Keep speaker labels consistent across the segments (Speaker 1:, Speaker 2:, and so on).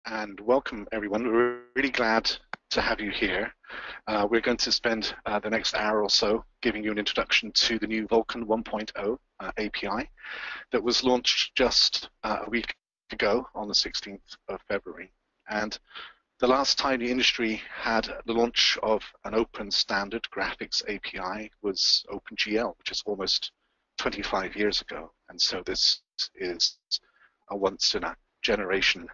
Speaker 1: and welcome everyone. We're really glad to have you here. We're going to spend the next hour or so giving you an introduction to the new Vulkan 1.0 API that was launched just a week ago on the 16th of February. And the last time the industry had the launch of an open standard graphics API was OpenGL, which is almost 25 years ago. And so this is a once in a generation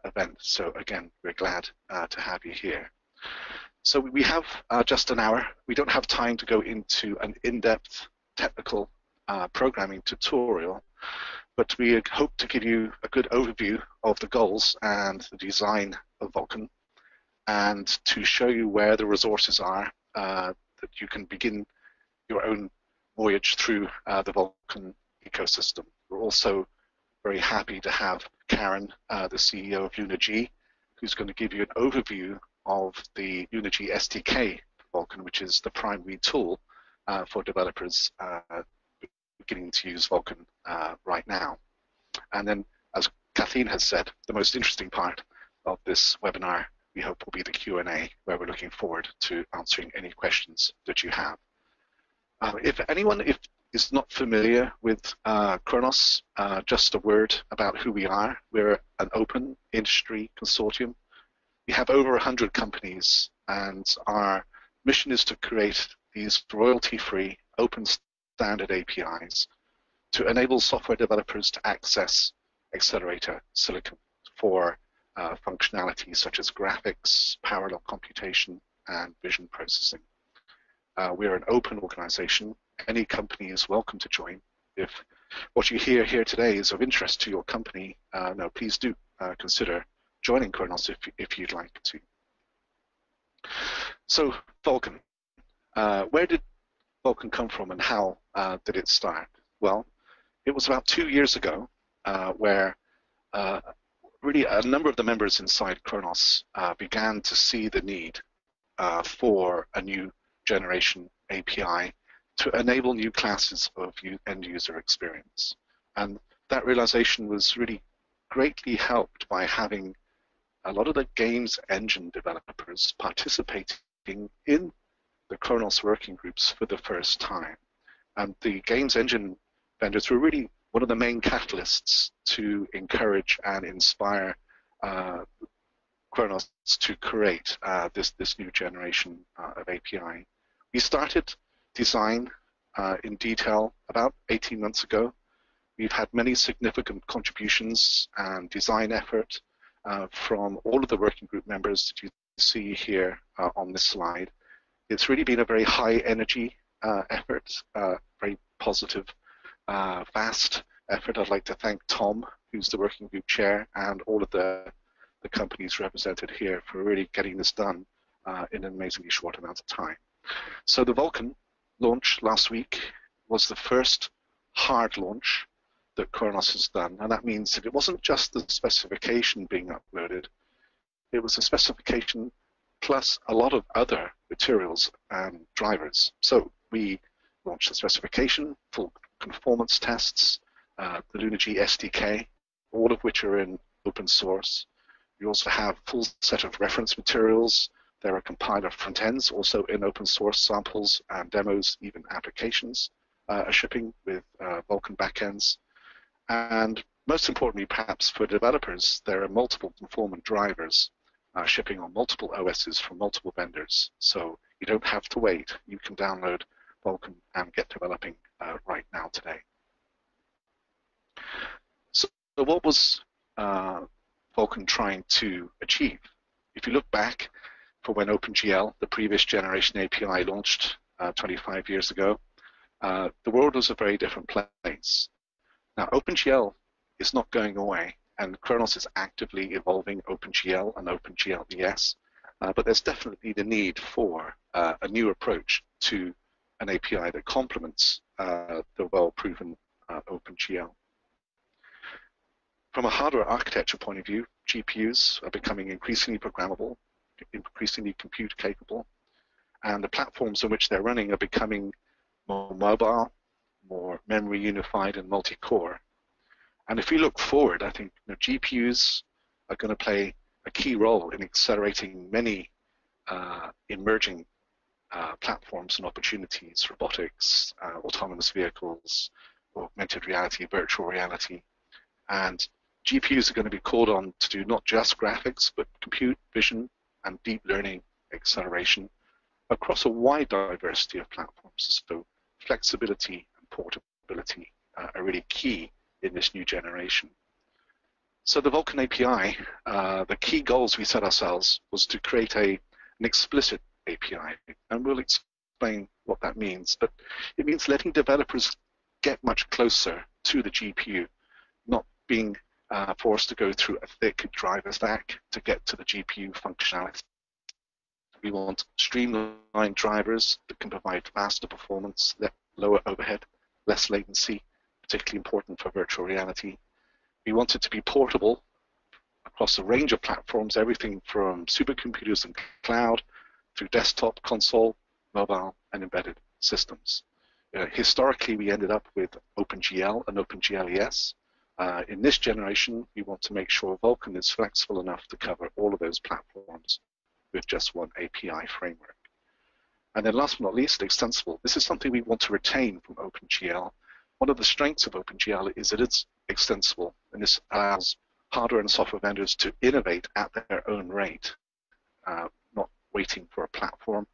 Speaker 1: event. So again, we're glad to have you here. So we have just an hour. We don't have time to go into an in-depth technical programming tutorial, but we hope to give you a good overview of the goals and the design of Vulkan, and to show you where the resources are that you can begin your own voyage through the Vulkan ecosystem. We're also very happy to have Karen, the CEO of LunarG, who's going to give you an overview of the LunarG SDK for Vulkan, which is the primary tool for developers beginning to use Vulkan right now. And then, as Kathleen has said, the most interesting part of this webinar, we hope, will be the Q&A, where we're looking forward to answering any questions that you have. If anyone is not familiar with Kronos, just a word about who we are. We're an open industry consortium. We have over 100 companies, and our mission is to create these royalty-free, open standard APIs to enable software developers to access accelerator silicon for functionalities such as graphics, parallel computation, and vision processing. We're an open organization. Any company is welcome to join. If what you hear here today is of interest to your company, no, please do consider joining Kronos if you'd like to. So Vulkan, where did Vulkan come from and how did it start? Well, it was about 2 years ago where really a number of the members inside Kronos began to see the need for a new generation API to enable new classes of end user experience. And that realization was really greatly helped by having a lot of the games engine developers participating in the Kronos working groups for the first time. And the games engine vendors were really one of the main catalysts to encourage and inspire Kronos to create this new generation of API. We started design in detail about 18 months ago. We've had many significant contributions and design effort from all of the working group members that you see here on this slide. It's really been a very high energy effort, very positive, fast effort. I'd like to thank Tom, who's the working group chair, and all of the companies represented here for really getting this done in an amazingly short amount of time. So the Vulkan launch last week was the first hard launch that Kronos has done, and that means that it wasn't just the specification being uploaded, it was a specification plus a lot of other materials and drivers. So we launched the specification, full conformance tests, the LunarG SDK, all of which are in open source. We also have a full set of reference materials. There are compiler front ends also in open source, samples and demos, even applications are shipping with Vulkan backends. And most importantly, perhaps for developers, there are multiple conformant drivers shipping on multiple OSs from multiple vendors. So you don't have to wait. You can download Vulkan and get developing right now today. So what was Vulkan trying to achieve? If you look back for when OpenGL, the previous generation API, launched 25 years ago, the world was a very different place. Now, OpenGL is not going away, and Kronos is actively evolving OpenGL and OpenGL ES, but there's definitely the need for a new approach to an API that complements the well-proven OpenGL. From a hardware architecture point of view, GPUs are becoming increasingly programmable, increasingly compute capable, and the platforms on which they're running are becoming more mobile, more memory unified, and multi-core. And if we look forward, I think GPUs are going to play a a key role in accelerating many emerging platforms and opportunities: robotics, autonomous vehicles, augmented reality, virtual reality. And GPUs are going to be called on to do not just graphics, but compute, vision, and deep learning acceleration across a wide diversity of platforms. So flexibility and portability are really key in this new generation. So the Vulkan API, the key goals we set ourselves was to create an explicit API, and we'll explain what that means. But it means letting developers get much closer to the GPU, not being forced to go through a thick driver stack to get to the GPU functionality. We want streamlined drivers that can provide faster performance, lower overhead, less latency, particularly important for virtual reality. We want it to be portable across a range of platforms, everything from supercomputers and cloud through desktop, console, mobile, and embedded systems. Historically, we ended up with OpenGL and OpenGLES. In this generation, we want to make sure Vulkan is flexible enough to cover all of those platforms with just one API framework. And then last but not least, extensible. This is something we want to retain from OpenGL. One of the strengths of OpenGL is that it's extensible, and this allows hardware and software vendors to innovate at their own rate, not waiting for a platform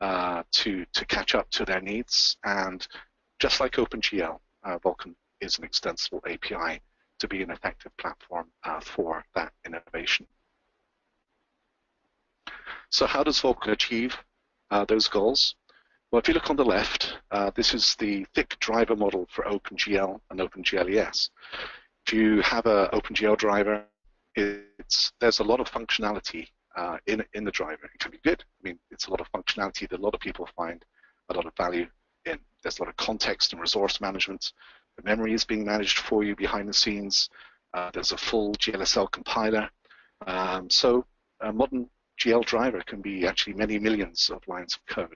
Speaker 1: to catch up to their needs. And just like OpenGL, Vulkan is an extensible API to be an effective platform for that innovation. So how does Vulkan achieve those goals? Well, if you look on the left, this is the thick driver model for OpenGL and OpenGLES. If you have an OpenGL driver, there's a lot of functionality in the driver. It can be good. I mean, it's a lot of functionality that a lot of people find a lot of value in. There's a lot of context and resource management. The memory is being managed for you behind the scenes. There's a full GLSL compiler. So a modern GL driver can be actually many millions of lines of code.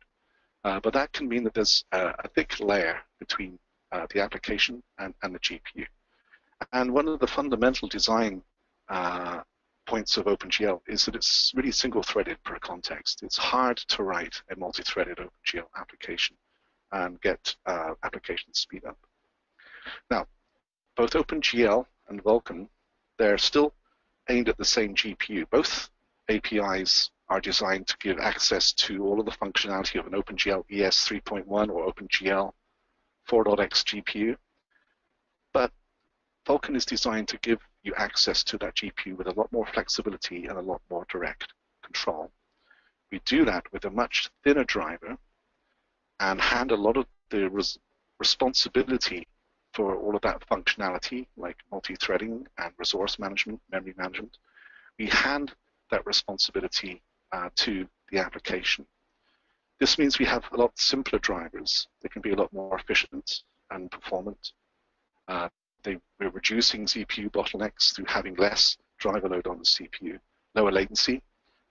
Speaker 1: But that can mean that there's a thick layer between the application and the GPU. And one of the fundamental design points of OpenGL is that it's really single-threaded per context. It's hard to write a multi-threaded OpenGL application and get application speed up. Now, both OpenGL and Vulkan, they're still aimed at the same GPU. Both APIs are designed to give access to all of the functionality of an OpenGL ES 3.1 or OpenGL 4.x GPU. But Vulkan is designed to give you access to that GPU with a lot more flexibility and a lot more direct control. We do that with a much thinner driver and hand a lot of the responsibility for all of that functionality, like multi-threading and resource management, memory management. We hand that responsibility to the application. This means we have a lot simpler drivers. They can be a lot more efficient and performant. We're reducing CPU bottlenecks through having less driver load on the CPU, lower latency.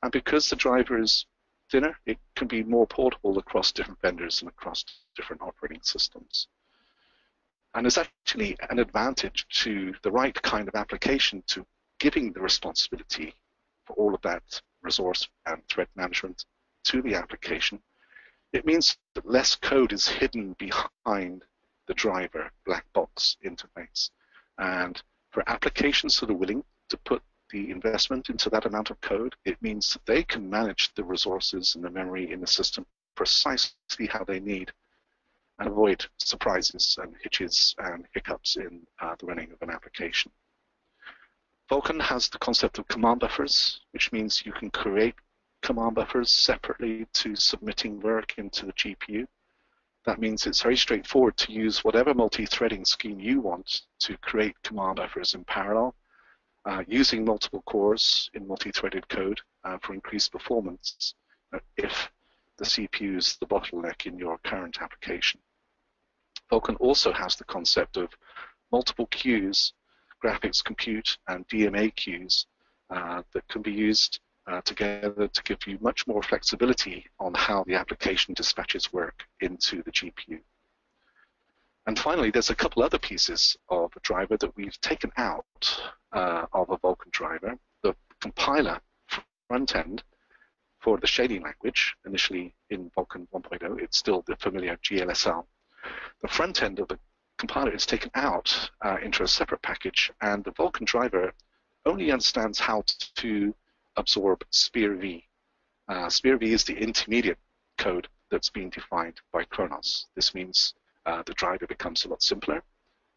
Speaker 1: And because the driver is thinner, it can be more portable across different vendors and across different operating systems. And there's actually an advantage to the right kind of application to giving the responsibility for all of that resource and thread management to the application. It means that less code is hidden behind the driver black box interface. And for applications that are willing to put the investment into that amount of code, it means that they can manage the resources and the memory in the system precisely how they need and avoid surprises and hitches and hiccups in the running of an application. Vulkan has the concept of command buffers, which means you can create command buffers separately to submitting work into the GPU. That means it's very straightforward to use whatever multi-threading scheme you want to create command buffers in parallel, using multiple cores in multi-threaded code for increased performance if the CPU is the bottleneck in your current application. Vulkan also has the concept of multiple queues, graphics compute and DMA queues that can be used together to give you much more flexibility on how the application dispatches work into the GPU. And finally, there's a couple other pieces of a driver that we've taken out of a Vulkan driver. The compiler front end for the shading language. Initially in Vulkan 1.0, it's still the familiar GLSL. The front end of the compiler is taken out into a separate package, and the Vulkan driver only understands how to absorb SPIR-V. SPIR-V is the intermediate code that's being defined by Kronos. This means the driver becomes a lot simpler,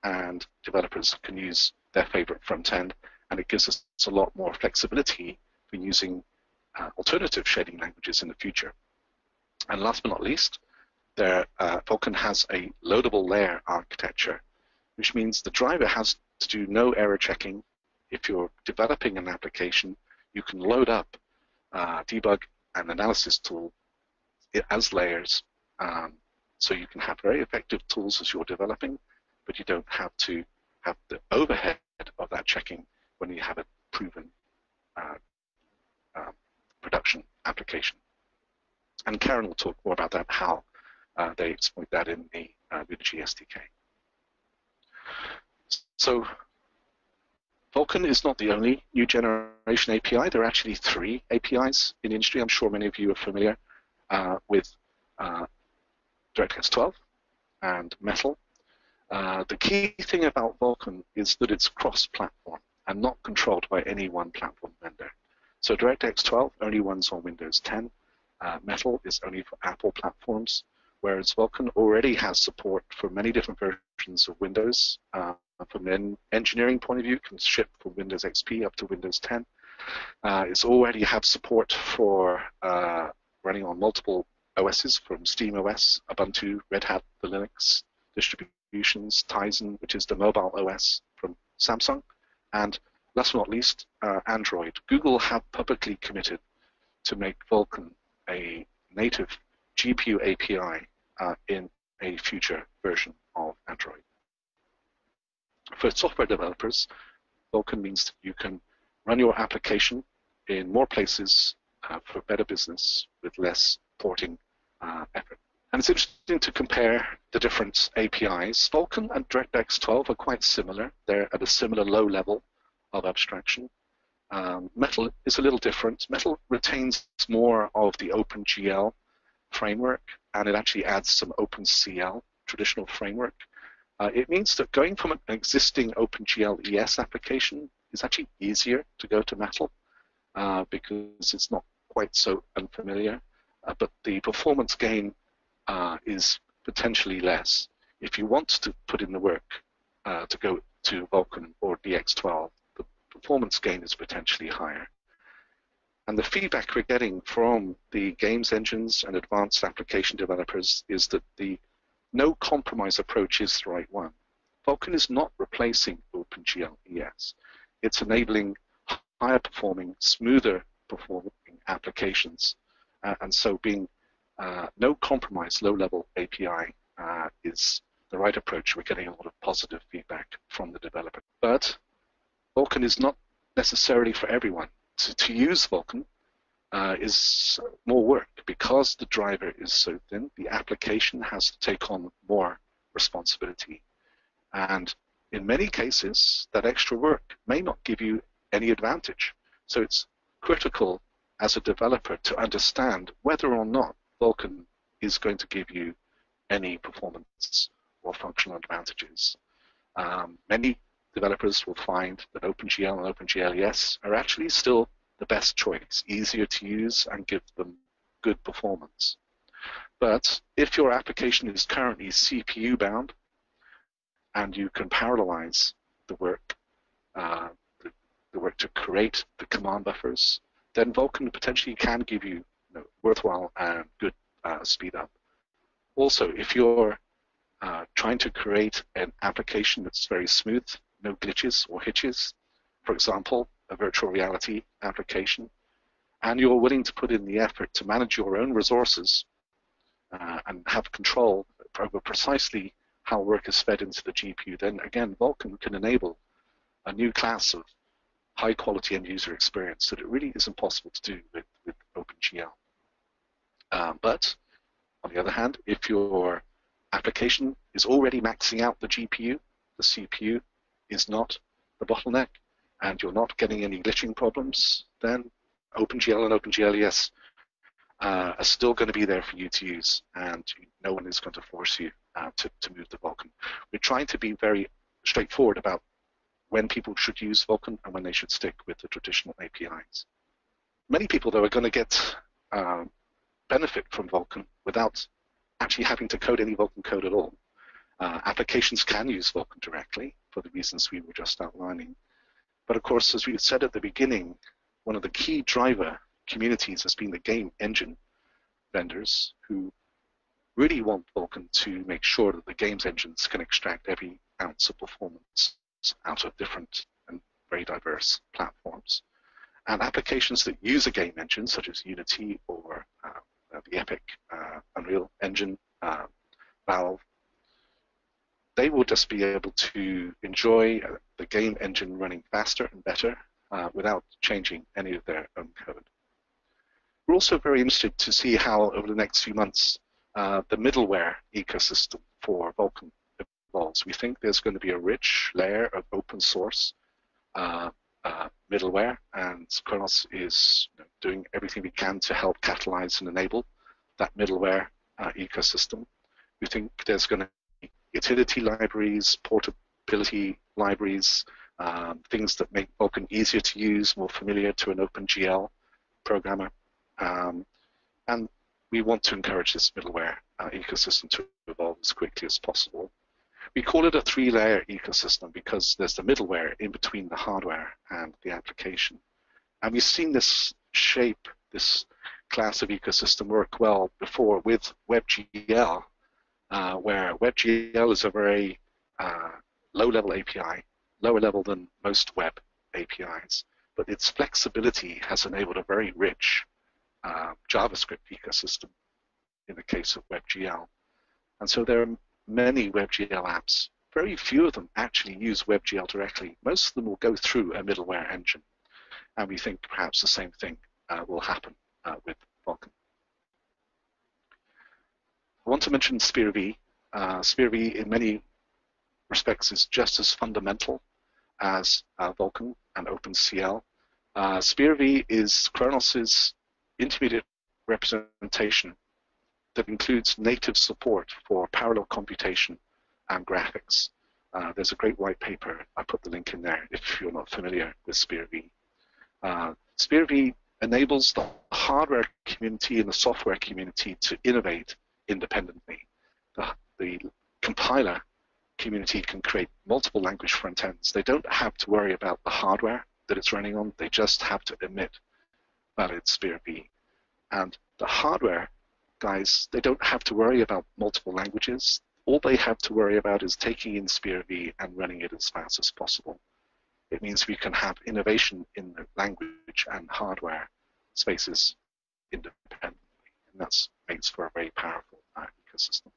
Speaker 1: and developers can use their favorite front end, and it gives us a lot more flexibility for using alternative shading languages in the future. And last but not least, Vulkan has a loadable layer architecture, which means the driver has to do no error checking. If you're developing an application, you can load up debug and analysis tool as layers, so you can have very effective tools as you're developing, but you don't have to have the overhead of that checking when you have a proven production application. And Karen will talk more about that, how they exploit that in the LunarG SDK. So Vulkan is not the only new generation API. There are actually 3 APIs in the industry. I'm sure many of you are familiar with DirectX 12 and Metal. The key thing about Vulkan is that it's cross-platform and not controlled by any one platform vendor. So DirectX 12 only runs on Windows 10. Metal is only for Apple platforms, whereas Vulkan already has support for many different versions of Windows. From an engineering point of view, it can ship from Windows XP up to Windows 10. It's already have support for running on multiple OSs, from SteamOS, Ubuntu, Red Hat, the Linux distributions, Tizen, which is the mobile OS from Samsung, and last but not least, Android. Google have publicly committed to make Vulkan a native GPU API in a future version of Android. For software developers, Vulkan means that you can run your application in more places for better business with less porting effort. And it's interesting to compare the different APIs. Vulkan and DirectX 12 are quite similar. They're at a similar low level of abstraction. Metal is a little different. Metal retains more of the OpenGL framework, and it actually adds some OpenCL traditional framework. It means that going from an existing OpenGL ES application is actually easier to go to Metal because it's not quite so unfamiliar, but the performance gain is potentially less. If you want to put in the work to go to Vulkan or DX12, the performance gain is potentially higher. And the feedback we're getting from the games engines and advanced application developers is that the no compromise approach is the right one. Vulkan is not replacing OpenGL ES. It's enabling higher performing, smoother performing applications. And so being no compromise, low level API is the right approach. We're getting a lot of positive feedback from the developer. But Vulkan is not necessarily for everyone. To use Vulkan is more work. Because the driver is so thin, the application has to take on more responsibility. And in many cases, that extra work may not give you any advantage. So it's critical as a developer to understand whether or not Vulkan is going to give you any performance or functional advantages. Many developers will find that OpenGL and OpenGL ES are actually still the best choice, easier to use and give them good performance. But if your application is currently CPU bound and you can parallelize the work, the work to create the command buffers, then Vulkan potentially can give you, worthwhile and good speed up. Also, if you're trying to create an application that's very smooth, no glitches or hitches, for example, a virtual reality application, and you're willing to put in the effort to manage your own resources and have control over precisely how work is fed into the GPU, then again, Vulkan can enable a new class of high-quality end-user experience that it really is impossible to do with OpenGL. But on the other hand, if your application is already maxing out the GPU, the CPU is not the bottleneck, and you're not getting any glitching problems, then OpenGL and OpenGLES are still going to be there for you to use, and no one is going to force you to move to Vulkan. We're trying to be very straightforward about when people should use Vulkan and when they should stick with the traditional APIs. Many people, though, are going to get benefit from Vulkan without actually having to code any Vulkan code at all. Applications can use Vulkan directly for the reasons we were just outlining. But of course, as we said at the beginning, one of the key driver communities has been the game engine vendors who really want Vulkan to make sure that the games engines can extract every ounce of performance out of different and very diverse platforms. And applications that use a game engine, such as Unity or the Epic Unreal Engine, Valve, they will just be able to enjoy the game engine running faster and better without changing any of their own code. We're also very interested to see how, over the next few months, the middleware ecosystem for Vulkan evolves. We think there's going to be a rich layer of open source middleware, and Kronos is doing everything we can to help catalyze and enable that middleware ecosystem. We think there's going to be utility libraries, portability libraries, things that make Vulkan easier to use, more familiar to an OpenGL programmer. And we want to encourage this middleware ecosystem to evolve as quickly as possible. We call it a three-layer ecosystem because there's the middleware in between the hardware and the application. And we've seen this shape, this class of ecosystem work well before with WebGL, where WebGL is a very low-level API, lower level than most web APIs, but its flexibility has enabled a very rich JavaScript ecosystem in the case of WebGL. And so there are many WebGL apps. Very few of them actually use WebGL directly. Most of them will go through a middleware engine. And we think perhaps the same thing will happen with Vulkan. I want to mention SPIR-V. SPIR-V in many respects is just as fundamental as Vulkan and OpenCL. SPIR-V is Kronos's intermediate representation that includes native support for parallel computation and graphics. There's a great white paper. I put the link in there if you're not familiar with SPIR-V. SPIR-V enables the hardware community and the software community to innovate independently. The compiler community can create multiple language front ends. They don't have to worry about the hardware that it's running on. They just have to emit valid SPIR-V. And the hardware guys, they don't have to worry about multiple languages. All they have to worry about is taking in SPIR-V and running it as fast as possible. It means we can have innovation in the language and hardware spaces independently, and that makes for a very powerful ecosystem.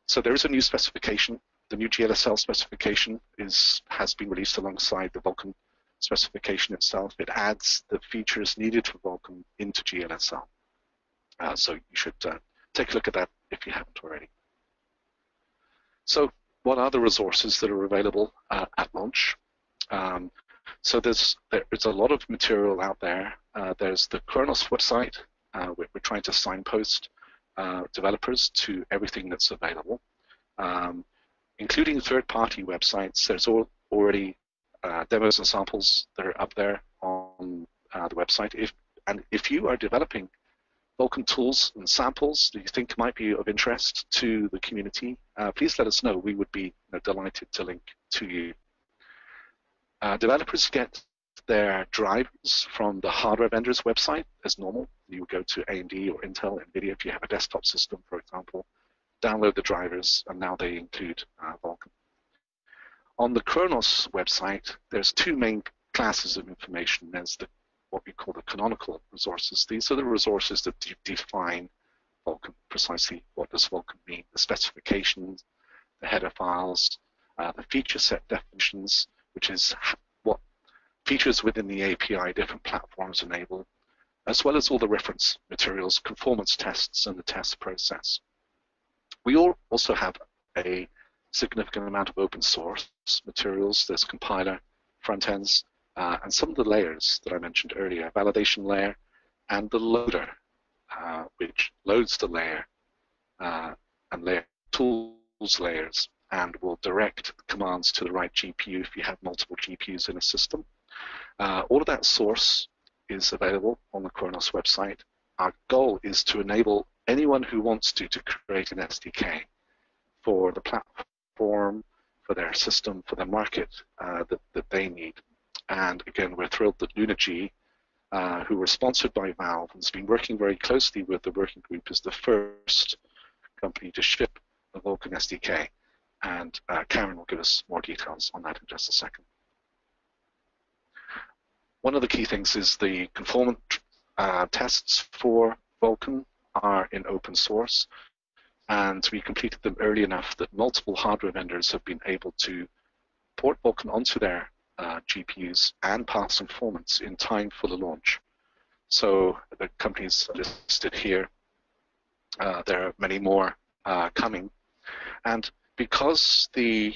Speaker 1: So there is a new specification. The new GLSL specification has been released alongside the Vulkan specification itself. It adds the features needed for Vulkan into GLSL. So you should take a look at that if you haven't already. So what are the resources that are available at launch? So there's a lot of material out there. There's the Khronos website. We're trying to signpost developers to everything that's available, including third-party websites. There's already demos and samples that are up there on the website. If you are developing Vulkan tools and samples that you think might be of interest to the community, please let us know. We would be delighted to link to you. Developers get their drivers from the hardware vendor's website as normal. You go to AMD or Intel, NVIDIA, if you have a desktop system, for example, download the drivers, and now they include Vulkan. On the Kronos website, there's two main classes of information. There's what we call the canonical resources. These are the resources that define Vulkan precisely. What does Vulkan mean? The specifications, the header files, the feature set definitions, which is what features within the API different platforms enable, as well as all the reference materials, conformance tests, and the test process. We also have a significant amount of open source materials. There's compiler, front ends, and some of the layers that I mentioned earlier, validation layer and the loader, which loads the layer and layer tools layers and will direct commands to the right GPU if you have multiple GPUs in a system. All of that source is available on the Khronos website. Our goal is to enable anyone who wants to create an SDK for the platform, for their system, for the market that they need. And again, we're thrilled that LunarG, who were sponsored by Valve and has been working very closely with the working group, is the first company to ship the Vulkan SDK. And Karen will give us more details on that in just a second. One of the key things is the conformance tests for Vulkan are in open source, and we completed them early enough that multiple hardware vendors have been able to port Vulkan onto their GPUs and pass conformance in time for the launch. So the companies listed here, there are many more coming, and because the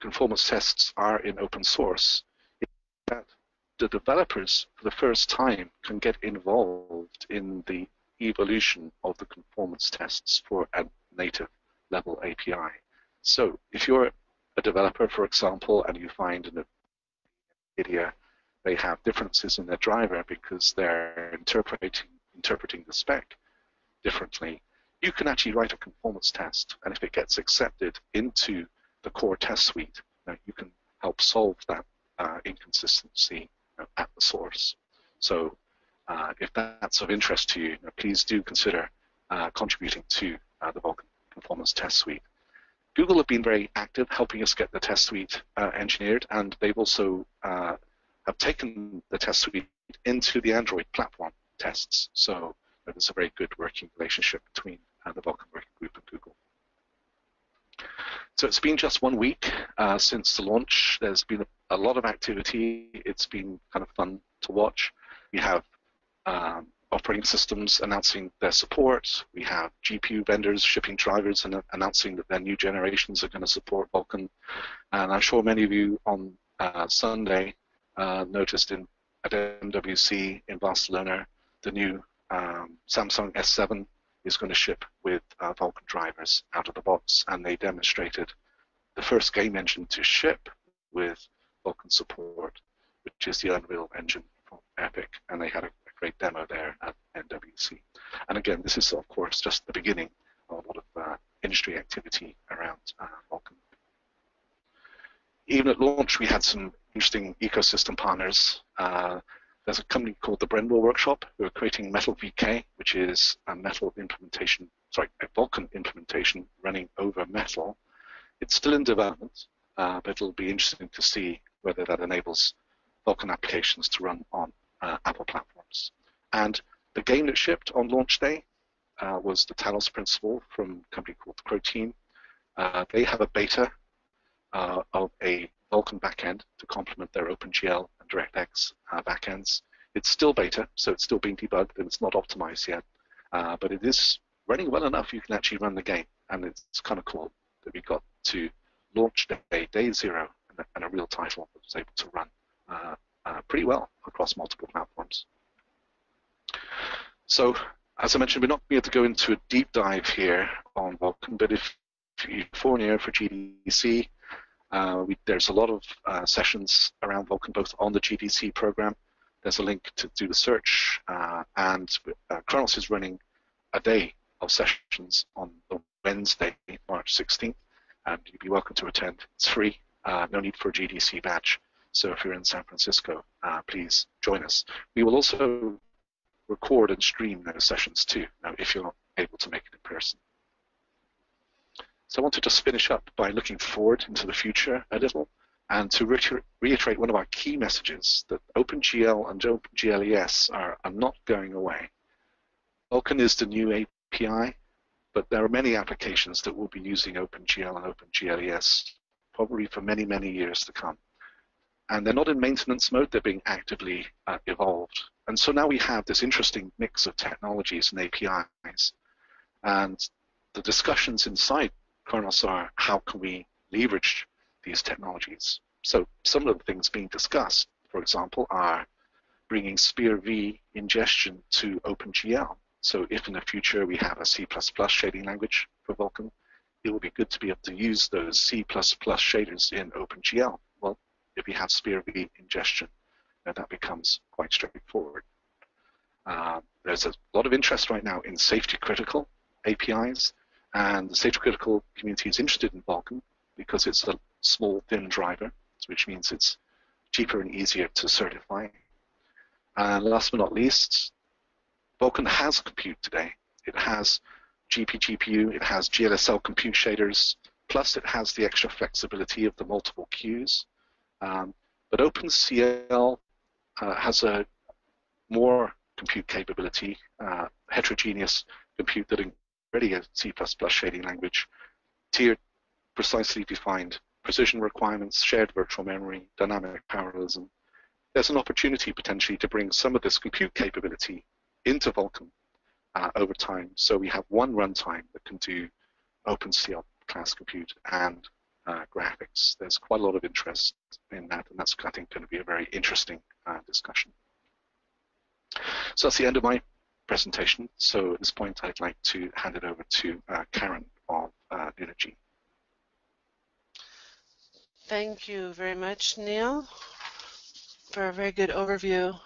Speaker 1: conformance tests are in open source, that the developers for the first time can get involved in the evolution of the conformance tests for a native level API. So if you're a developer, for example, and you find in NVIDIA they have differences in their driver because they're interpreting the spec differently, you can actually write a conformance test, and if it gets accepted into the core test suite, you can help solve that inconsistency at the source. So if that's of interest to you, please do consider contributing to the Vulkan Conformance Test Suite. Google have been very active helping us get the test suite engineered, and they've also have taken the test suite into the Android platform tests. So there's a very good working relationship between the Vulkan working group and Google. So it's been just 1 week since the launch. There's been a lot of activity. It's been kind of fun to watch. We have operating systems announcing their support. We have GPU vendors shipping drivers and announcing that their new generations are going to support Vulkan. And I'm sure many of you on Sunday noticed at MWC in Barcelona, the new Samsung S7 is going to ship with Vulkan drivers out of the box, and they demonstrated the first game engine to ship with Vulkan support, which is the Unreal Engine from Epic, and they had a great demo there at MWC. And again, this is of course just the beginning of a lot of industry activity around Vulkan. Even at launch, we had some interesting ecosystem partners. There's a company called the Brenwell Workshop who are creating Metal VK, which is a Metal implementation, sorry, a Vulkan implementation running over Metal. It's still in development, but it'll be interesting to see whether that enables Vulkan applications to run on Apple platforms. And the game that shipped on launch day was the Talos Principle from a company called Croteam. They have a beta of a Vulkan backend to complement their OpenGL and DirectX backends. It's still beta, so it's still being debugged and it's not optimized yet, but it is running well enough you can actually run the game, and it's kind of cool that we got to launch day 0, and a real title that was able to run pretty well across multiple platforms. So, as I mentioned, we're not going to go into a deep dive here on Vulkan, but if you're for GDC, there's a lot of sessions around Vulkan, both on the GDC program. There's a link to do the search, and Kronos is running a day of sessions on the Wednesday, March 16th, and you'd be welcome to attend. It's free, no need for a GDC badge. So if you're in San Francisco, please join us. We will also record and stream those sessions too, if you're not able to make it in person. So I want to just finish up by looking forward into the future a little, and to reiterate one of our key messages, that OpenGL and OpenGLES are not going away. Vulkan is the new API, but there are many applications that will be using OpenGL and OpenGLES probably for many, many years to come. And they're not in maintenance mode, they're being actively evolved. And so now we have this interesting mix of technologies and APIs. And the discussions inside Kronos are, how can we leverage these technologies? So some of the things being discussed, for example, are bringing SPIR-V ingestion to OpenGL. So if in the future we have a C++ shading language for Vulkan, it will be good to be able to use those C++ shaders in OpenGL. Well, if you have SPIR-V ingestion, that becomes quite straightforward. There's a lot of interest right now in safety-critical APIs, and the safety-critical community is interested in Vulkan because it's a small, thin driver, which means it's cheaper and easier to certify. And last but not least, Vulkan has compute today. It has GPGPU, it has GLSL compute shaders, plus it has the extra flexibility of the multiple queues. But OpenCL has a more compute capability, heterogeneous compute that already a C++ shading language, tiered, precisely defined precision requirements, shared virtual memory, dynamic parallelism. There's an opportunity potentially to bring some of this compute capability into Vulkan over time. So we have one runtime that can do OpenCL class compute and graphics. There's quite a lot of interest in that, and that's, I think, going to be a very interesting discussion. So that's the end of my presentation. So at this point, I'd like to hand it over to Karen of LunarG.
Speaker 2: Thank you very much, Neil, for a very good overview.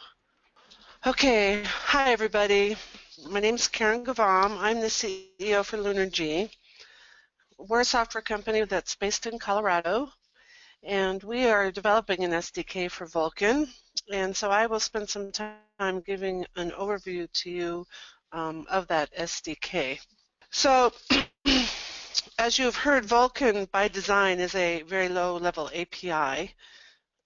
Speaker 2: Okay, hi everybody. My name is Karen Ghavam. I'm the CEO for LunarG. We're a software company that's based in Colorado, and we are developing an SDK for Vulkan. And so I will spend some time giving an overview to you of that SDK. So as you've heard, Vulkan by design is a very low-level API.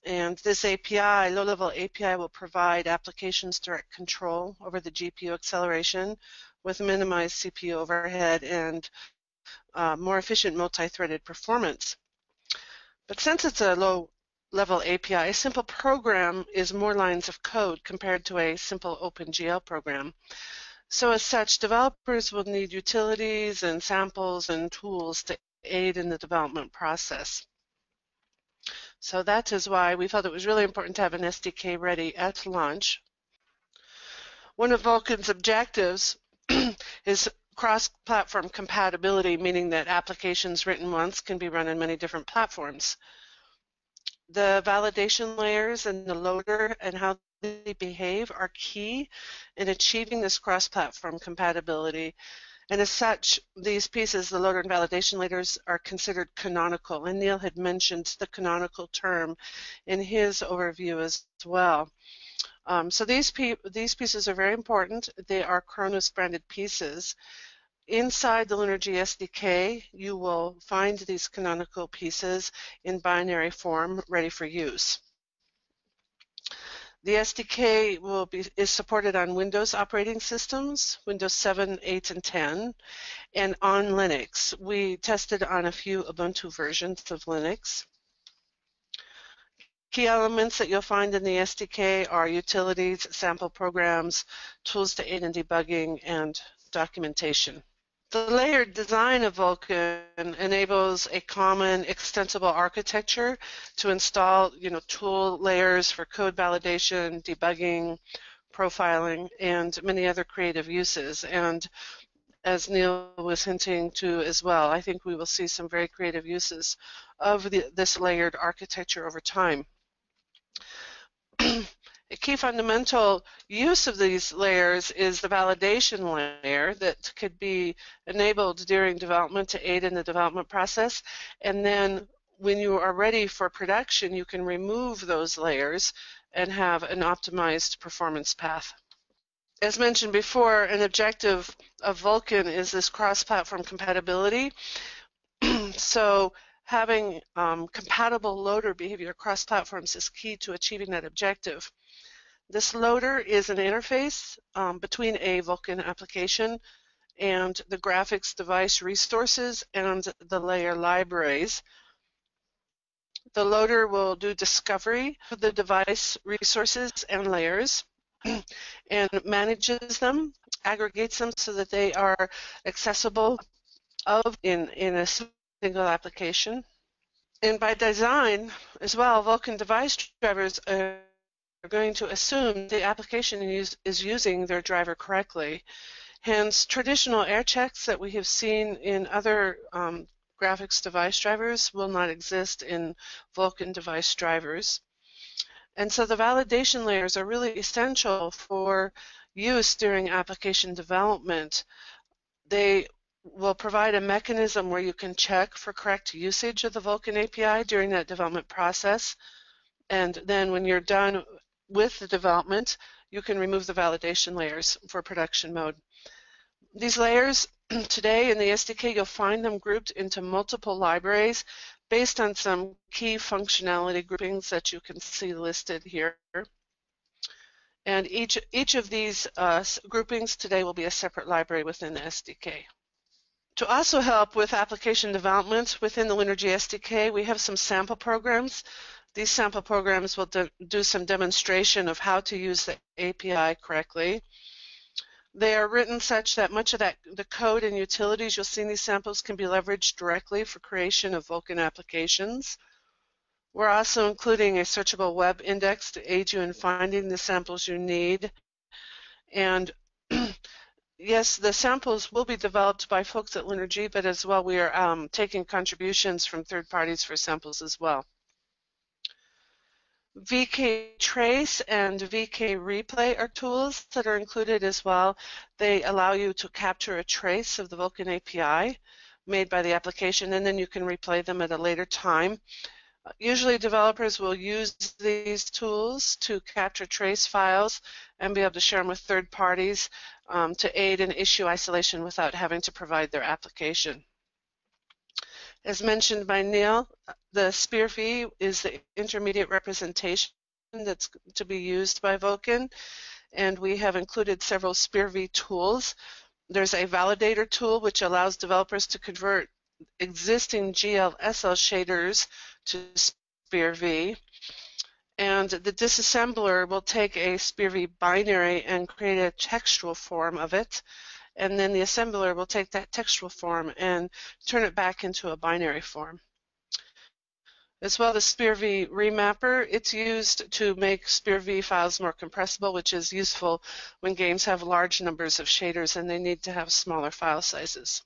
Speaker 2: And this API, low-level API, will provide applications direct control over the GPU acceleration with minimized CPU overhead and more efficient multi-threaded performance. But since it's a low-level API, a simple program is more lines of code compared to a simple OpenGL program. So as such, developers will need utilities and samples and tools to aid in the development process. So that is why we felt it was really important to have an SDK ready at launch. One of Vulkan's objectives is cross-platform compatibility, meaning that applications written once can be run on many different platforms. The validation layers and the loader and how they behave are key in achieving this cross-platform compatibility. And as such, these pieces, the loader and validation layers, are considered canonical. And Neil had mentioned the canonical term in his overview as well. So these pieces are very important. They are Kronos branded pieces. Inside the LunarG SDK, you will find these canonical pieces in binary form ready for use. The SDK is supported on Windows operating systems, Windows 7, 8, and 10, and on Linux. We tested on a few Ubuntu versions of Linux. Key elements that you'll find in the SDK are utilities, sample programs, tools to aid in debugging, and documentation. The layered design of Vulkan enables a common extensible architecture to install, tool layers for code validation, debugging, profiling, and many other creative uses. And as Neil was hinting to as well, I think we will see some very creative uses of this layered architecture over time. A key fundamental use of these layers is the validation layer that could be enabled during development to aid in the development process. And then when you are ready for production, you can remove those layers and have an optimized performance path. As mentioned before, an objective of Vulkan is this cross-platform compatibility. So having compatible loader behavior across platforms is key to achieving that objective. This loader is an interface between a Vulkan application and the graphics device resources and the layer libraries. The loader will do discovery of the device resources and layers and manages them, aggregates them so that they are accessible in a single application. And by design as well, Vulkan device drivers going to assume the application is using their driver correctly. Hence, traditional air checks that we have seen in other graphics device drivers will not exist in Vulkan device drivers. And so the validation layers are really essential for use during application development. They will provide a mechanism where you can check for correct usage of the Vulkan API during that development process. And then when you're done with the development, you can remove the validation layers for production mode. These layers, today in the SDK, you'll find them grouped into multiple libraries based on some key functionality groupings that you can see listed here. And each of these groupings today will be a separate library within the SDK. To also help with application development within the LunarG SDK, we have some sample programs. These sample programs will do some demonstration of how to use the API correctly. They are written such that much of the code and utilities you'll see in these samples can be leveraged directly for creation of Vulkan applications. We're also including a searchable web index to aid you in finding the samples you need. And yes, the samples will be developed by folks at LunarG, but as well we are taking contributions from third parties for samples as well. VK Trace and VK Replay are tools that are included as well. They allow you to capture a trace of the Vulkan API made by the application, and then you can replay them at a later time. Usually developers will use these tools to capture trace files and be able to share them with third parties to aid in issue isolation without having to provide their application. As mentioned by Neil, the SPIR-V is the intermediate representation that's to be used by Vulkan, and we have included several SPIR-V tools. There's a validator tool which allows developers to convert existing GLSL shaders to SPIR-V, and the disassembler will take a SPIR-V binary and create a textual form of it, and then the assembler will take that textual form and turn it back into a binary form. As well, the SPIR-V remapper, it's used to make SPIR-V files more compressible, which is useful when games have large numbers of shaders and they need to have smaller file sizes.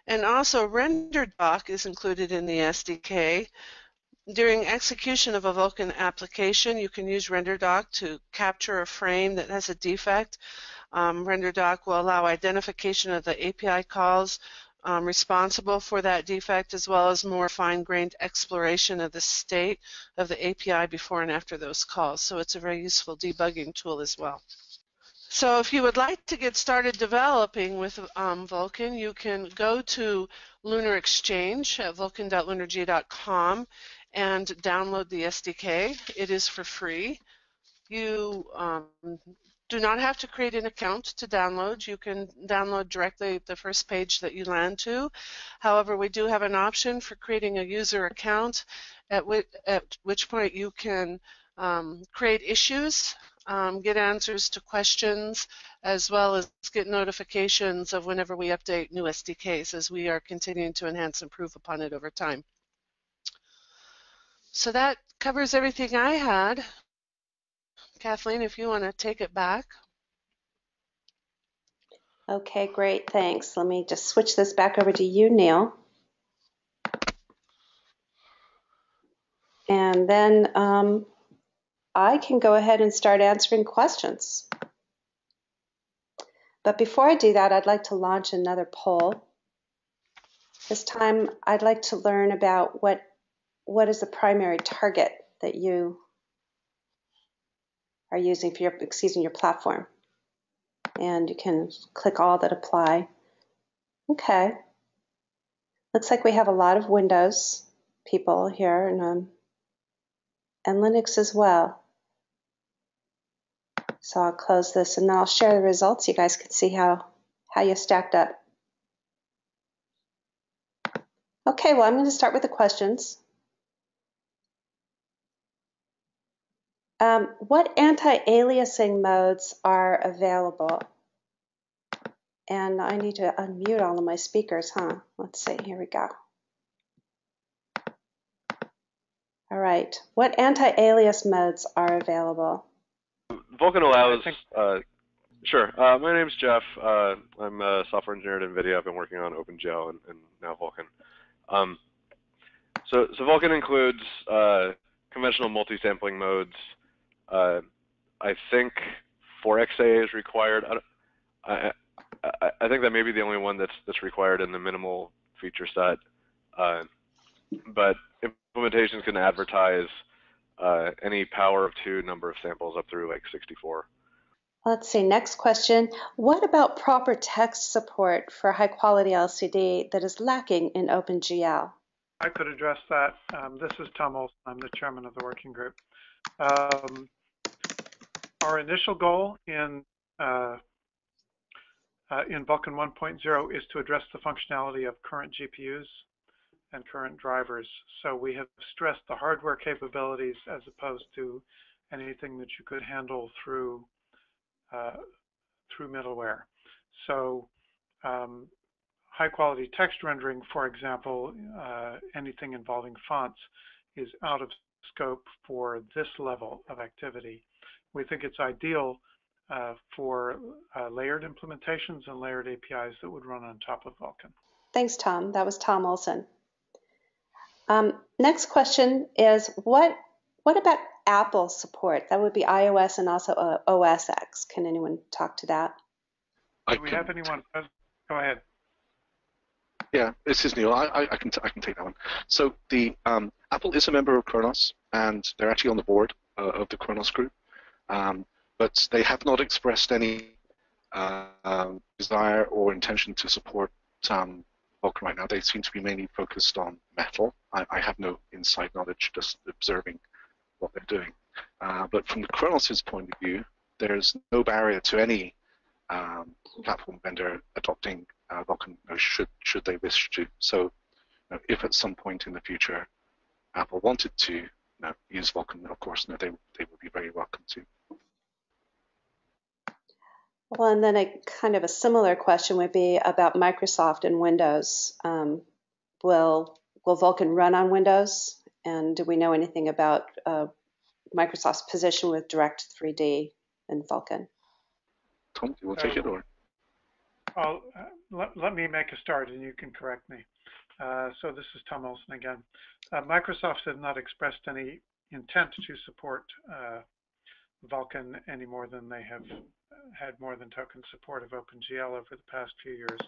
Speaker 2: And also, RenderDoc is included in the SDK. During execution of a Vulkan application, you can use RenderDoc to capture a frame that has a defect. RenderDoc will allow identification of the API calls responsible for that defect, as well as more fine-grained exploration of the state of the API before and after those calls. So it's a very useful debugging tool as well. So if you would like to get started developing with Vulkan, you can go to Lunar Exchange at vulkan.lunarg.com and download the SDK. It is for free. You do not have to create an account to download. You can download directly the first page that you land to. However, we do have an option for creating a user account, at which point you can create issues, get answers to questions, as well as get notifications of whenever we update new SDKs, as we are continuing to enhance and improve upon it over time. So that covers everything I had. Kathleen, if you want to take it back.
Speaker 3: Okay, great, thanks. Let me just switch this back over to you, Neil. And then I can go ahead and start answering questions. But before I do that, I'd like to launch another poll. This time, I'd like to learn about what is the primary target that you are using for your platform. And you can click all that apply. Okay. Looks like we have a lot of Windows people here and Linux as well. So I'll close this and then I'll share the results. You guys can see how you stacked up. Okay, well, I'm going to start with the questions. What anti-aliasing modes are available? And I need to unmute all of my speakers, huh? Let's see, here we go. All right. What anti-alias modes are available?
Speaker 4: Vulkan allows, sure. My name's Jeff. I'm a software engineer at NVIDIA. I've been working on OpenGL and now Vulkan. So Vulkan includes conventional multi-sampling modes. I think 4XA is required. I think that may be the only one that's required in the minimal feature set. But implementations can advertise any power of 2 number of samples up through like 64.
Speaker 3: Let's see, next question. What about proper text support for high quality LCD that is lacking in OpenGL?
Speaker 5: I could address that. This is Tom Olson. I'm the chairman of the working group. Our initial goal in Vulkan 1.0 is to address the functionality of current GPUs and current drivers. So we have stressed the hardware capabilities as opposed to anything that you could handle through middleware. So high quality text rendering, for example, anything involving fonts is out of scope for this level of activity. We think it's ideal for layered implementations and layered APIs that would run on top of Vulkan. Thanks, Tom. That was Tom Olson. Next question is, what about Apple support? That would be iOS and also OS X. Can anyone talk to that? Do we have anyone? Go ahead.
Speaker 1: Yeah, this is Neil. I can take that one. So the Apple is a member of Kronos, and they're actually on the board of the Kronos group, but they have not expressed any desire or intention to support Vulkan right now. They seem to be mainly focused on Metal. I have no inside knowledge, just observing what they're doing. But from the Kronos' point of view, there's no barrier to any platform vendor adopting Vulkan, should they wish to. So, if at some point in the future Apple wanted to use Vulkan, of course, they would be very welcome to.
Speaker 3: Well, and then a kind of a similar question would be about Microsoft and Windows. Will Vulkan run on Windows? And do we know anything about Microsoft's position with Direct 3D and Vulkan?
Speaker 1: Tom, you want to take it, or?
Speaker 5: Let me make a start, and you can correct me. So this is Tom Olson again. Microsoft has not expressed any intent to support Vulkan any more than they have had more than token support of OpenGL over the past few years.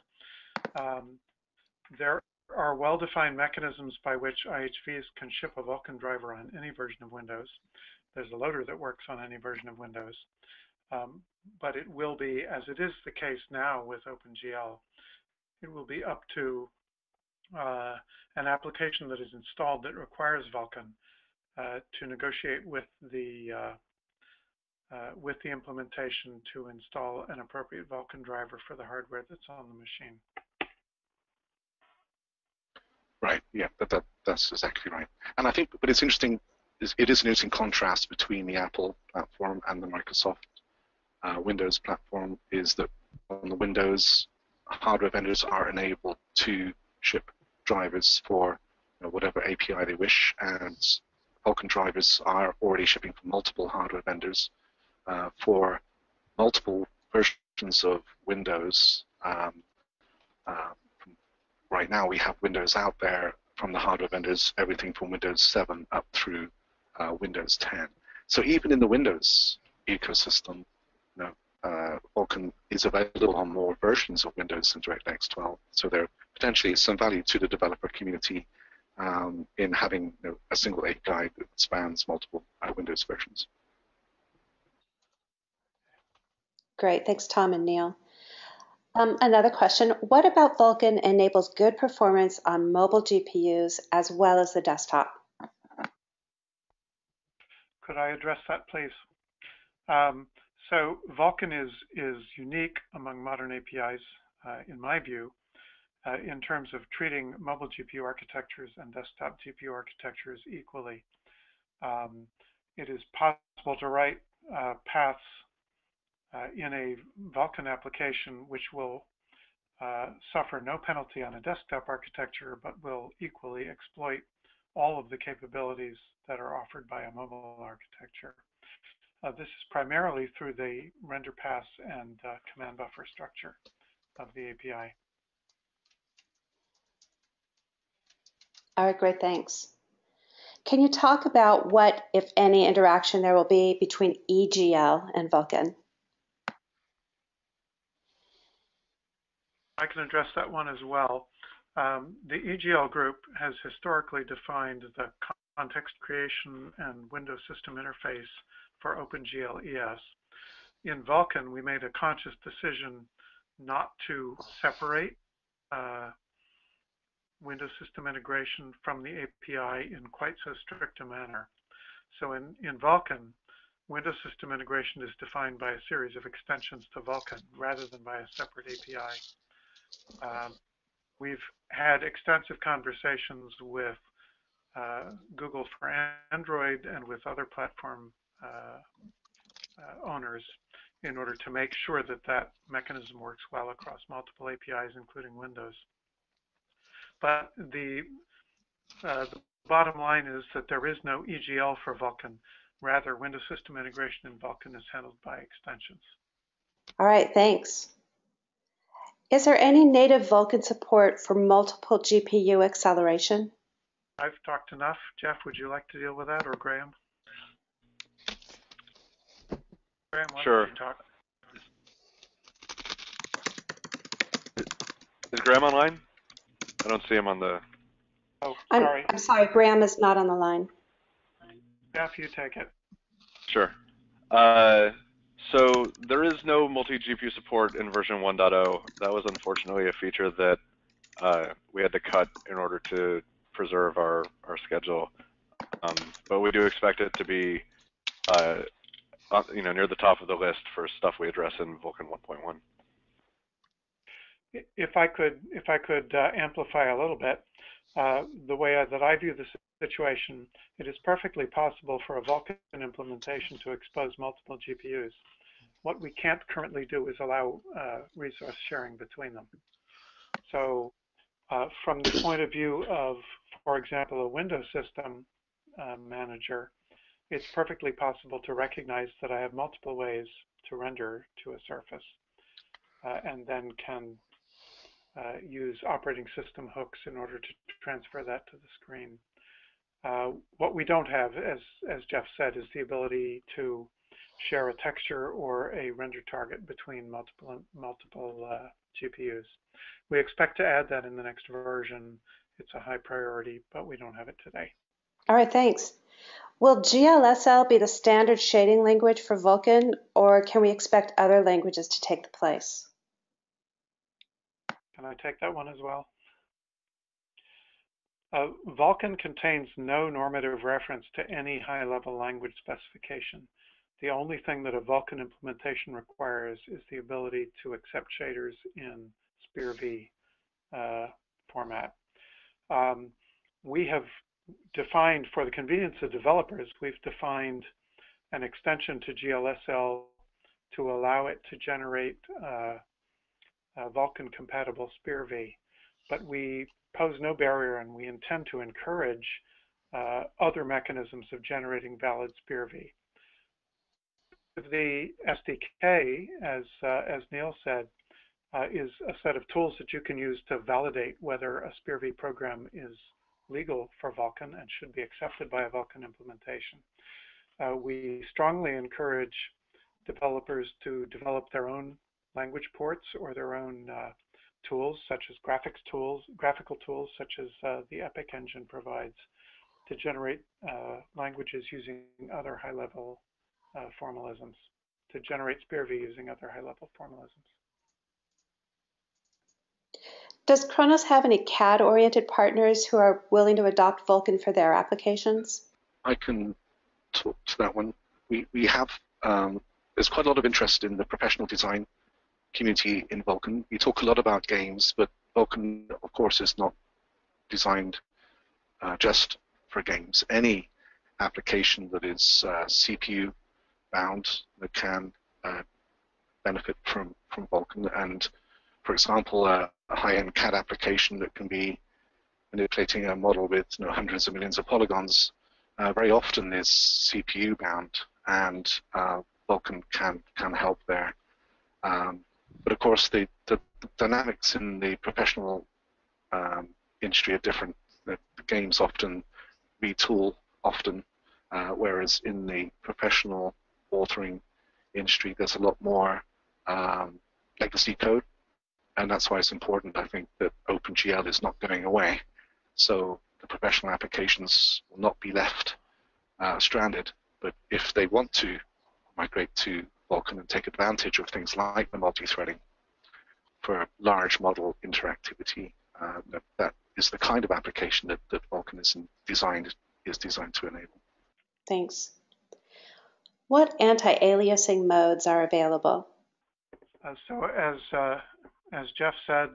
Speaker 5: There are well-defined mechanisms by which IHVs can ship a Vulkan driver on any version of Windows. There's a loader that works on any version of Windows. But it will be, as it is the case now with OpenGL, it will be up to an application that is installed that requires Vulkan to negotiate with the implementation to install an appropriate Vulkan driver for the hardware that's on the machine.
Speaker 1: Right. Yeah, that's exactly right. And I think, but it's interesting. It is an interesting contrast between the Apple platform and the Microsoft Windows platform. Is that on the Windows, hardware vendors are enabled to ship drivers for whatever API they wish, and Vulkan drivers are already shipping from multiple hardware vendors for multiple versions of Windows. Right now, we have Windows out there from the hardware vendors, everything from Windows 7 up through Windows 10. So even in the Windows ecosystem, Vulkan is available on more versions of Windows than DirectX 12. So there potentially is some value to the developer community in having a single API that spans multiple Windows versions.
Speaker 3: Great, thanks Tom and Neil. Another question, what about Vulkan enables good performance on mobile GPUs as well as the desktop?
Speaker 5: Could I address that, please? So Vulkan is unique among modern APIs, in my view, in terms of treating mobile GPU architectures and desktop GPU architectures equally. It is possible to write paths in a Vulkan application which will suffer no penalty on a desktop architecture, but will equally exploit all of the capabilities that are offered by a mobile architecture. This is primarily through the render pass and command buffer structure of the API.
Speaker 3: All right, great, thanks. Can you talk about what, if any, interaction there will be between EGL and Vulkan?
Speaker 5: I can address that one as well. The EGL group has historically defined the context creation and window system interface for OpenGL ES. In Vulkan, we made a conscious decision not to separate window system integration from the API in quite so strict a manner. So in Vulkan, window system integration is defined by a series of extensions to Vulkan rather than by a separate API. We've had extensive conversations with Google for Android and with other platform owners in order to make sure that that mechanism works well across multiple APIs, including Windows. But the bottom line is that there is no EGL for Vulkan. Rather, window system integration in Vulkan is handled by extensions.
Speaker 3: All right, thanks. Is there any native Vulkan support for multiple GPU acceleration?
Speaker 5: I've talked enough. Jeff, would you like to deal with that, or Graham? Graham, why don't you talk?
Speaker 4: Is Graham online? I don't see him on the...
Speaker 5: Oh, sorry.
Speaker 3: I'm sorry, Graham is not on the line.
Speaker 5: Jeff, you take it.
Speaker 4: Sure. So there is no multi-GPU support in version 1.0. That was unfortunately a feature that we had to cut in order to preserve our schedule. But we do expect it to be near the top of the list for stuff we address in Vulkan 1.1.
Speaker 5: If I could amplify a little bit, the way that I view the situation, it is perfectly possible for a Vulkan implementation to expose multiple GPUs. What we can't currently do is allow resource sharing between them. So from the point of view of, for example, a Windows system manager, it's perfectly possible to recognize that I have multiple ways to render to a surface and then can use operating system hooks in order to transfer that to the screen. What we don't have, as Jeff said, is the ability to share a texture or a render target between multiple GPUs. We expect to add that in the next version. It's a high priority, but we don't have it today.
Speaker 3: All right, thanks. Will GLSL be the standard shading language for Vulkan, or can we expect other languages to take the place?
Speaker 5: Can I take that one as well? Vulkan contains no normative reference to any high-level language specification. The only thing that a Vulkan implementation requires is the ability to accept shaders in SPIR-V format. We have defined, for the convenience of developers, we've defined an extension to GLSL to allow it to generate Vulkan-compatible SPIR-V. But we pose no barrier, and we intend to encourage other mechanisms of generating valid SPIR-V. The SDK, as Neil said, is a set of tools that you can use to validate whether a SPIR-V program is legal for Vulkan and should be accepted by a Vulkan implementation. We strongly encourage developers to develop their own language ports or their own tools, such as graphical tools, such as the Epic engine provides, to generate languages using other high-level formalisms, to generate SPIR-V using other high-level formalisms.
Speaker 3: Does Kronos have any CAD-oriented partners who are willing to adopt Vulkan for their applications?
Speaker 1: I can talk to that one. We have, there's quite a lot of interest in the professional design community in Vulkan. We talk a lot about games, but Vulkan, of course, is not designed just for games. Any application that is CPU bound that can benefit from Vulkan, and for example, a high-end CAD application that can be manipulating a model with hundreds of millions of polygons very often is CPU bound, and Vulkan can help there. But of course, the dynamics in the professional industry are different. The games often retool often, whereas in the professional authoring industry, there's a lot more legacy code, and that's why it's important, I think, that OpenGL is not going away. So the professional applications will not be left stranded, but if they want to migrate to Vulkan and take advantage of things like the multi-threading for large model interactivity, that is the kind of application that Vulkan is designed to enable.
Speaker 3: Thanks. What anti-aliasing modes are available?
Speaker 5: So as Jeff said,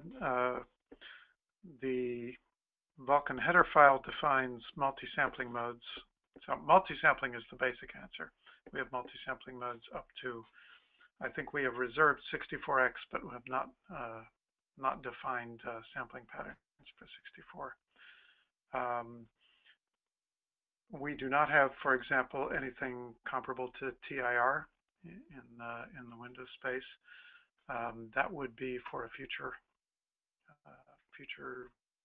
Speaker 5: the Vulkan header file defines multi-sampling modes. So multi-sampling is the basic answer. We have multi-sampling modes up to, I think we have reserved 64x, but we have not defined sampling patterns for 64. We do not have, for example, anything comparable to TIR in the Windows space. That would be for a future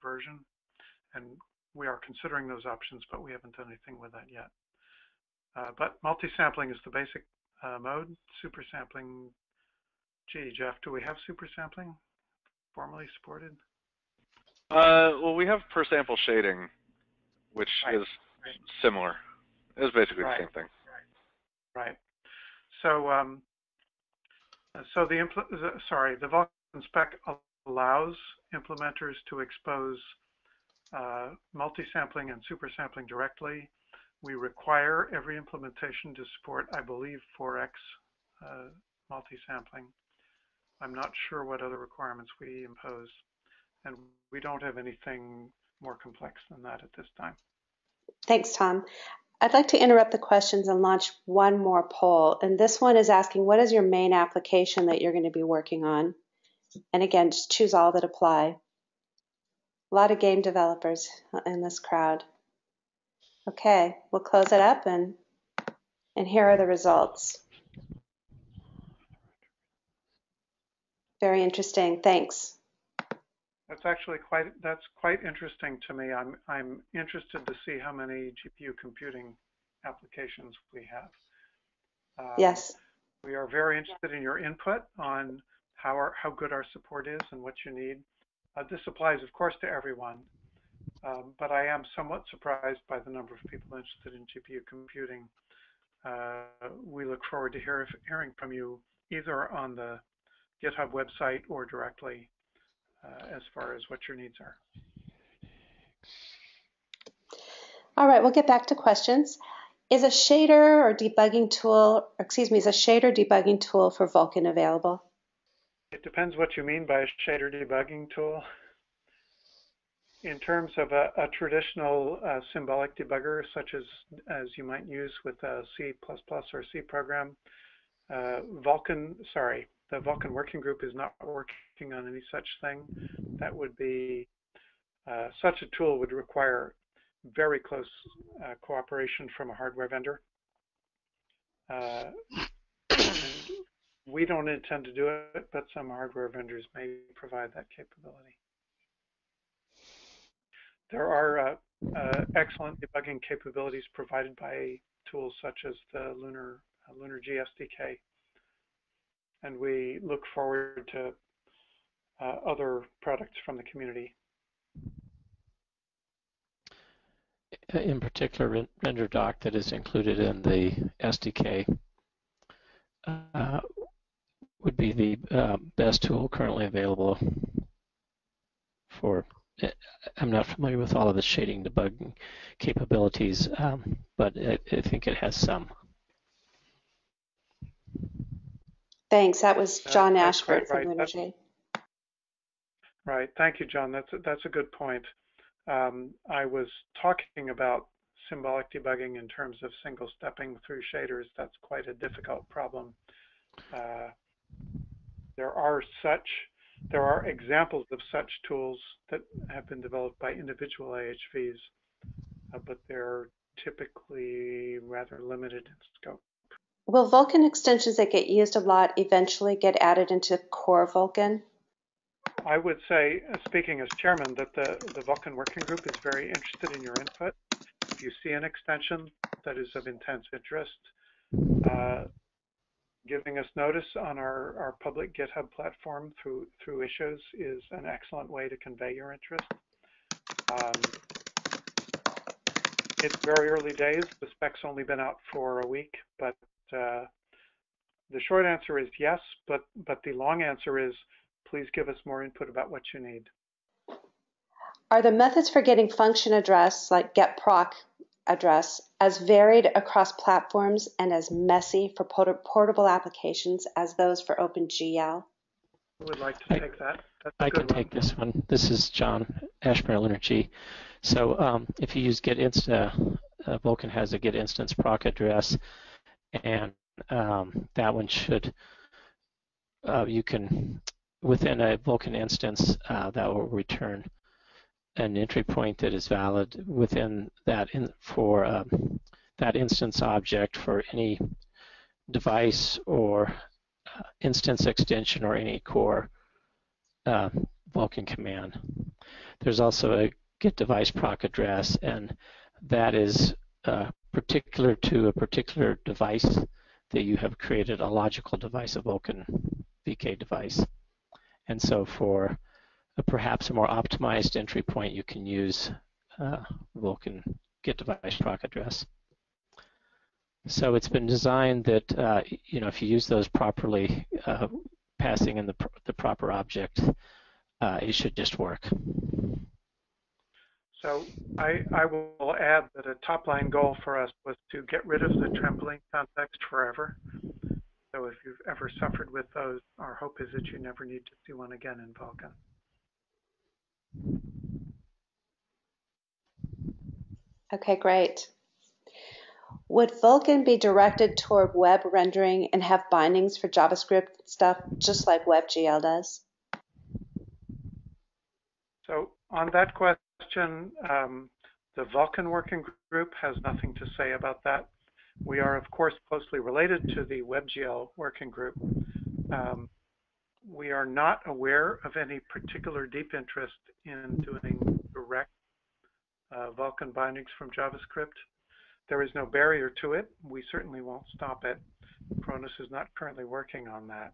Speaker 5: version, and we are considering those options, but we haven't done anything with that yet. But multi-sampling is the basic mode. Super sampling, gee, Jeff, do we have super sampling formally supported?
Speaker 4: Well, we have per sample shading, which is similar. It's basically the same thing.
Speaker 5: Right. So, the Vulkan spec allows implementers to expose multi-sampling and super sampling directly. We require every implementation to support, I believe, 4x multi-sampling. I'm not sure what other requirements we impose, and we don't have anything more complex than that at this time.
Speaker 3: Thanks, Tom. I'd like to interrupt the questions and launch one more poll. And this one is asking, what is your main application that you're going to be working on? And again, just choose all that apply. A lot of game developers in this crowd. Okay, we'll close it up, and here are the results. Very interesting. Thanks.
Speaker 5: That's actually quite interesting to me. I'm interested to see how many GPU computing applications we have.
Speaker 3: Yes.
Speaker 5: We are very interested in your input on how good our support is and what you need. This applies, of course, to everyone, but I am somewhat surprised by the number of people interested in GPU computing. We look forward to hearing from you either on the GitHub website or directly as far as what your needs are.
Speaker 3: All right, we'll get back to questions. Is a shader or debugging tool, is a shader debugging tool for Vulkan available?
Speaker 5: It depends what you mean by a shader debugging tool. In terms of a traditional symbolic debugger, such as you might use with a C++ or C program, the Vulkan working group is not working on any such thing. That would be, such a tool would require very close cooperation from a hardware vendor. And we don't intend to do it, but some hardware vendors may provide that capability. There are excellent debugging capabilities provided by tools such as the LunarG SDK. And we look forward to other products from the community.
Speaker 6: In particular, RenderDoc that is included in the SDK would be the best tool currently available for. I'm not familiar with all of the shading debugging capabilities, but I think it has some.
Speaker 3: Thanks. That was John Ashford from
Speaker 5: right.
Speaker 3: LunarG.
Speaker 5: Right. Thank you, John. That's a good point. I was talking about symbolic debugging in terms of single stepping through shaders. That's quite a difficult problem. There are such There are examples of such tools that have been developed by individual IHVs, but they're typically rather limited in scope.
Speaker 3: Will Vulkan extensions that get used a lot eventually get added into core Vulkan?
Speaker 5: I would say, speaking as chairman, that the Vulkan working group is very interested in your input. If you see an extension that is of intense interest, giving us notice on our public GitHub platform through issues is an excellent way to convey your interest. It's very early days. The spec's only been out for a week, but the short answer is yes, but the long answer is please give us more input about what you need.
Speaker 3: Are the methods for getting function address, like get proc address, as varied across platforms and as messy for portable applications as those for OpenGL?
Speaker 5: Who would like to take that?
Speaker 6: I can take this one. This is John Ashburn at LunarG. So if you use get Vulkan has a get instance proc address, and that one should, you can, within a Vulkan instance, that will return an entry point that is valid within that for that instance object for any device or instance extension or any core Vulkan command. There's also a get device proc address, and that is particular to a particular device that you have created a logical device, a Vulkan VK device. And so for perhaps a more optimized entry point, you can use Vulkan get device proc address. So it's been designed that if you use those properly, passing in the proper object, it should just work.
Speaker 5: So I will add that a top-line goal for us was to get rid of the trembling context forever. So if you've ever suffered with those, our hope is that you never need to see one again in Vulkan.
Speaker 3: Okay, great. Would Vulkan be directed toward web rendering and have bindings for JavaScript stuff, just like WebGL does?
Speaker 5: So on that question, the Vulkan working group has nothing to say about that. We are, of course, closely related to the WebGL working group. We are not aware of any particular deep interest in doing direct Vulkan bindings from JavaScript. There is no barrier to it. We certainly won't stop it. Kronos is not currently working on that.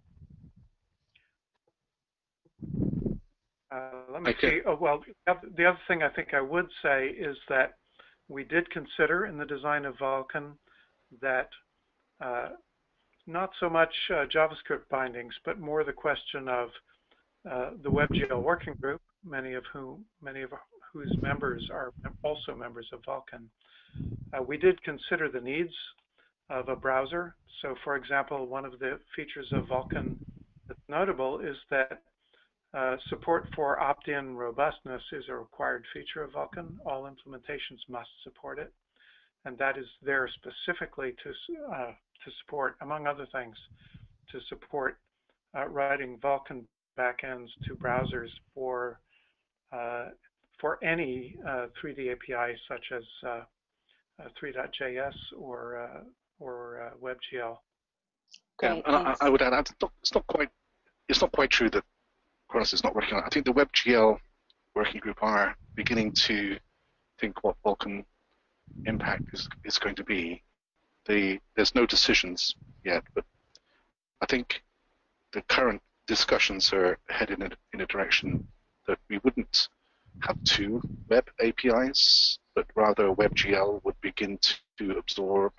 Speaker 5: Let me see. Oh, well, the other thing I think I would say is that we did consider in the design of Vulkan that not so much JavaScript bindings, but more the question of the WebGL working group, many of whose members are also members of Vulkan. We did consider the needs of a browser. So, for example, one of the features of Vulkan that's notable is that support for opt-in robustness is a required feature of Vulkan. All implementations must support it, and that is there specifically to support, among other things, to support writing Vulkan backends to browsers for any 3D API such as 3.js or WebGL.
Speaker 3: Great,
Speaker 1: and I would add, it's not quite true that Kronos is not working on it. I think the WebGL working group are beginning to think what Vulkan impact is going to be. There's no decisions yet, but I think the current discussions are headed in a direction that we wouldn't have two web APIs, but rather WebGL would begin to absorb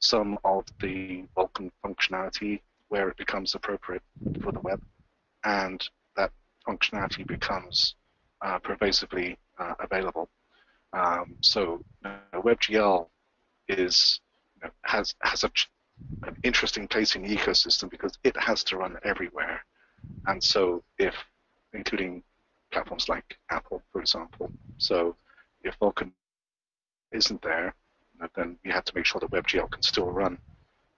Speaker 1: some of the Vulkan functionality where it becomes appropriate for the web, and that functionality becomes pervasively available. So WebGL has an interesting place in the ecosystem because it has to run everywhere, and so including platforms like Apple, for example. So if Vulkan isn't there, then we have to make sure that WebGL can still run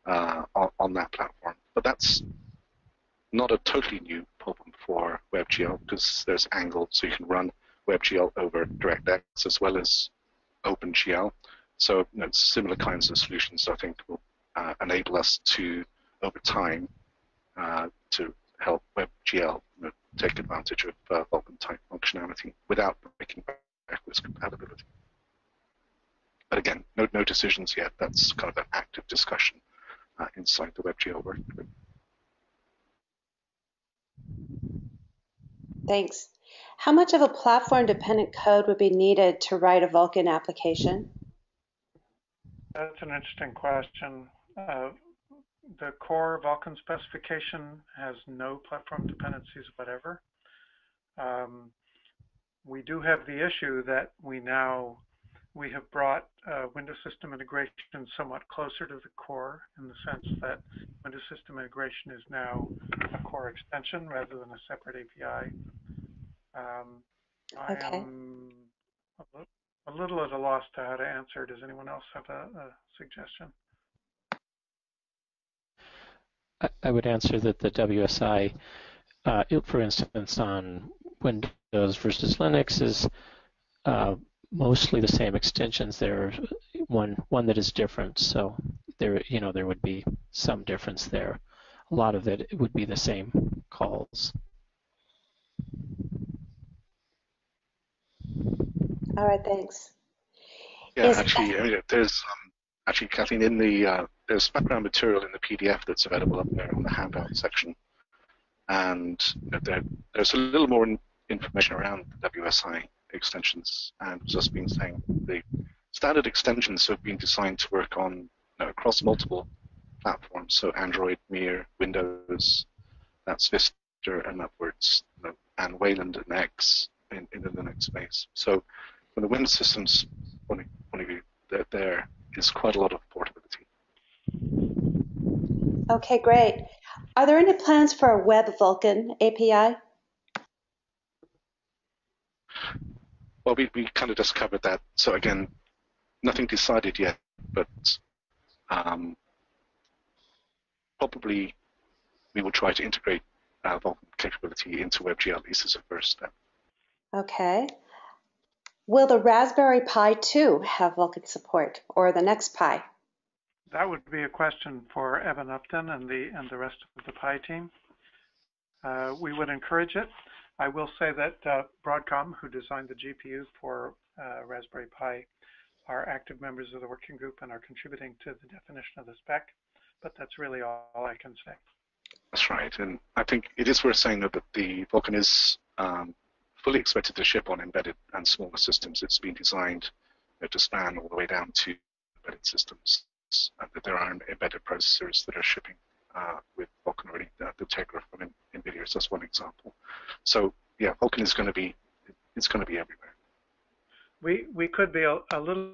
Speaker 1: on that platform. But that's not a totally new problem for WebGL because there's angle, so you can run WebGL over DirectX as well as OpenGL. So similar kinds of solutions, I think, will enable us to, over time, to help WebGL take advantage of Vulkan-type functionality without breaking backwards compatibility. But again, no decisions yet. That's kind of an active discussion inside the WebGL working group.
Speaker 3: Thanks. How much of a platform-dependent code would be needed to write a Vulkan application?
Speaker 5: That's an interesting question. The core Vulkan specification has no platform dependencies whatever. We do have the issue that we have brought Windows System Integration somewhat closer to the core in the sense that Windows System Integration is now a core extension rather than a separate API. I am a little at a loss to how to answer. Does anyone else have a suggestion?
Speaker 6: I would answer that the WSI, for instance, on Windows versus Linux is mostly the same extensions. There one that is different, so there would be some difference there. A lot of it would be the same calls.
Speaker 3: All right, thanks.
Speaker 1: Yeah, there's Kathleen, in the there's background material in the PDF that's available up there on the handout section, and there's a little more information around the WSI extensions. And as I've been saying, the standard extensions have been designed to work on across multiple platforms, so Android, Mir, Windows, that's Vista and upwards, and Wayland and X in the Linux space. So from the Windows systems point of view, there is quite a lot of portability.
Speaker 3: Okay, great. Are there any plans for a web Vulkan API?
Speaker 1: Well, we kind of just covered that. So again, nothing decided yet, but probably we will try to integrate Vulkan capability into WebGL, at least as a first step.
Speaker 3: Okay. Will the Raspberry Pi 2 have Vulkan support, or the next Pi?
Speaker 5: That would be a question for Evan Upton and the rest of the Pi team. We would encourage it. I will say that Broadcom, who designed the GPU for Raspberry Pi, are active members of the working group and are contributing to the definition of the spec, but that's really all I can say.
Speaker 1: That's right, and I think it is worth saying that the Vulkan is fully expected to ship on embedded and smaller systems. It's been designed to span all the way down to embedded systems. That there are embedded processors that are shipping with Vulkan already. The Tegra from NVIDIA is just one example. So yeah, Vulkan is going to be everywhere.
Speaker 5: We could be a little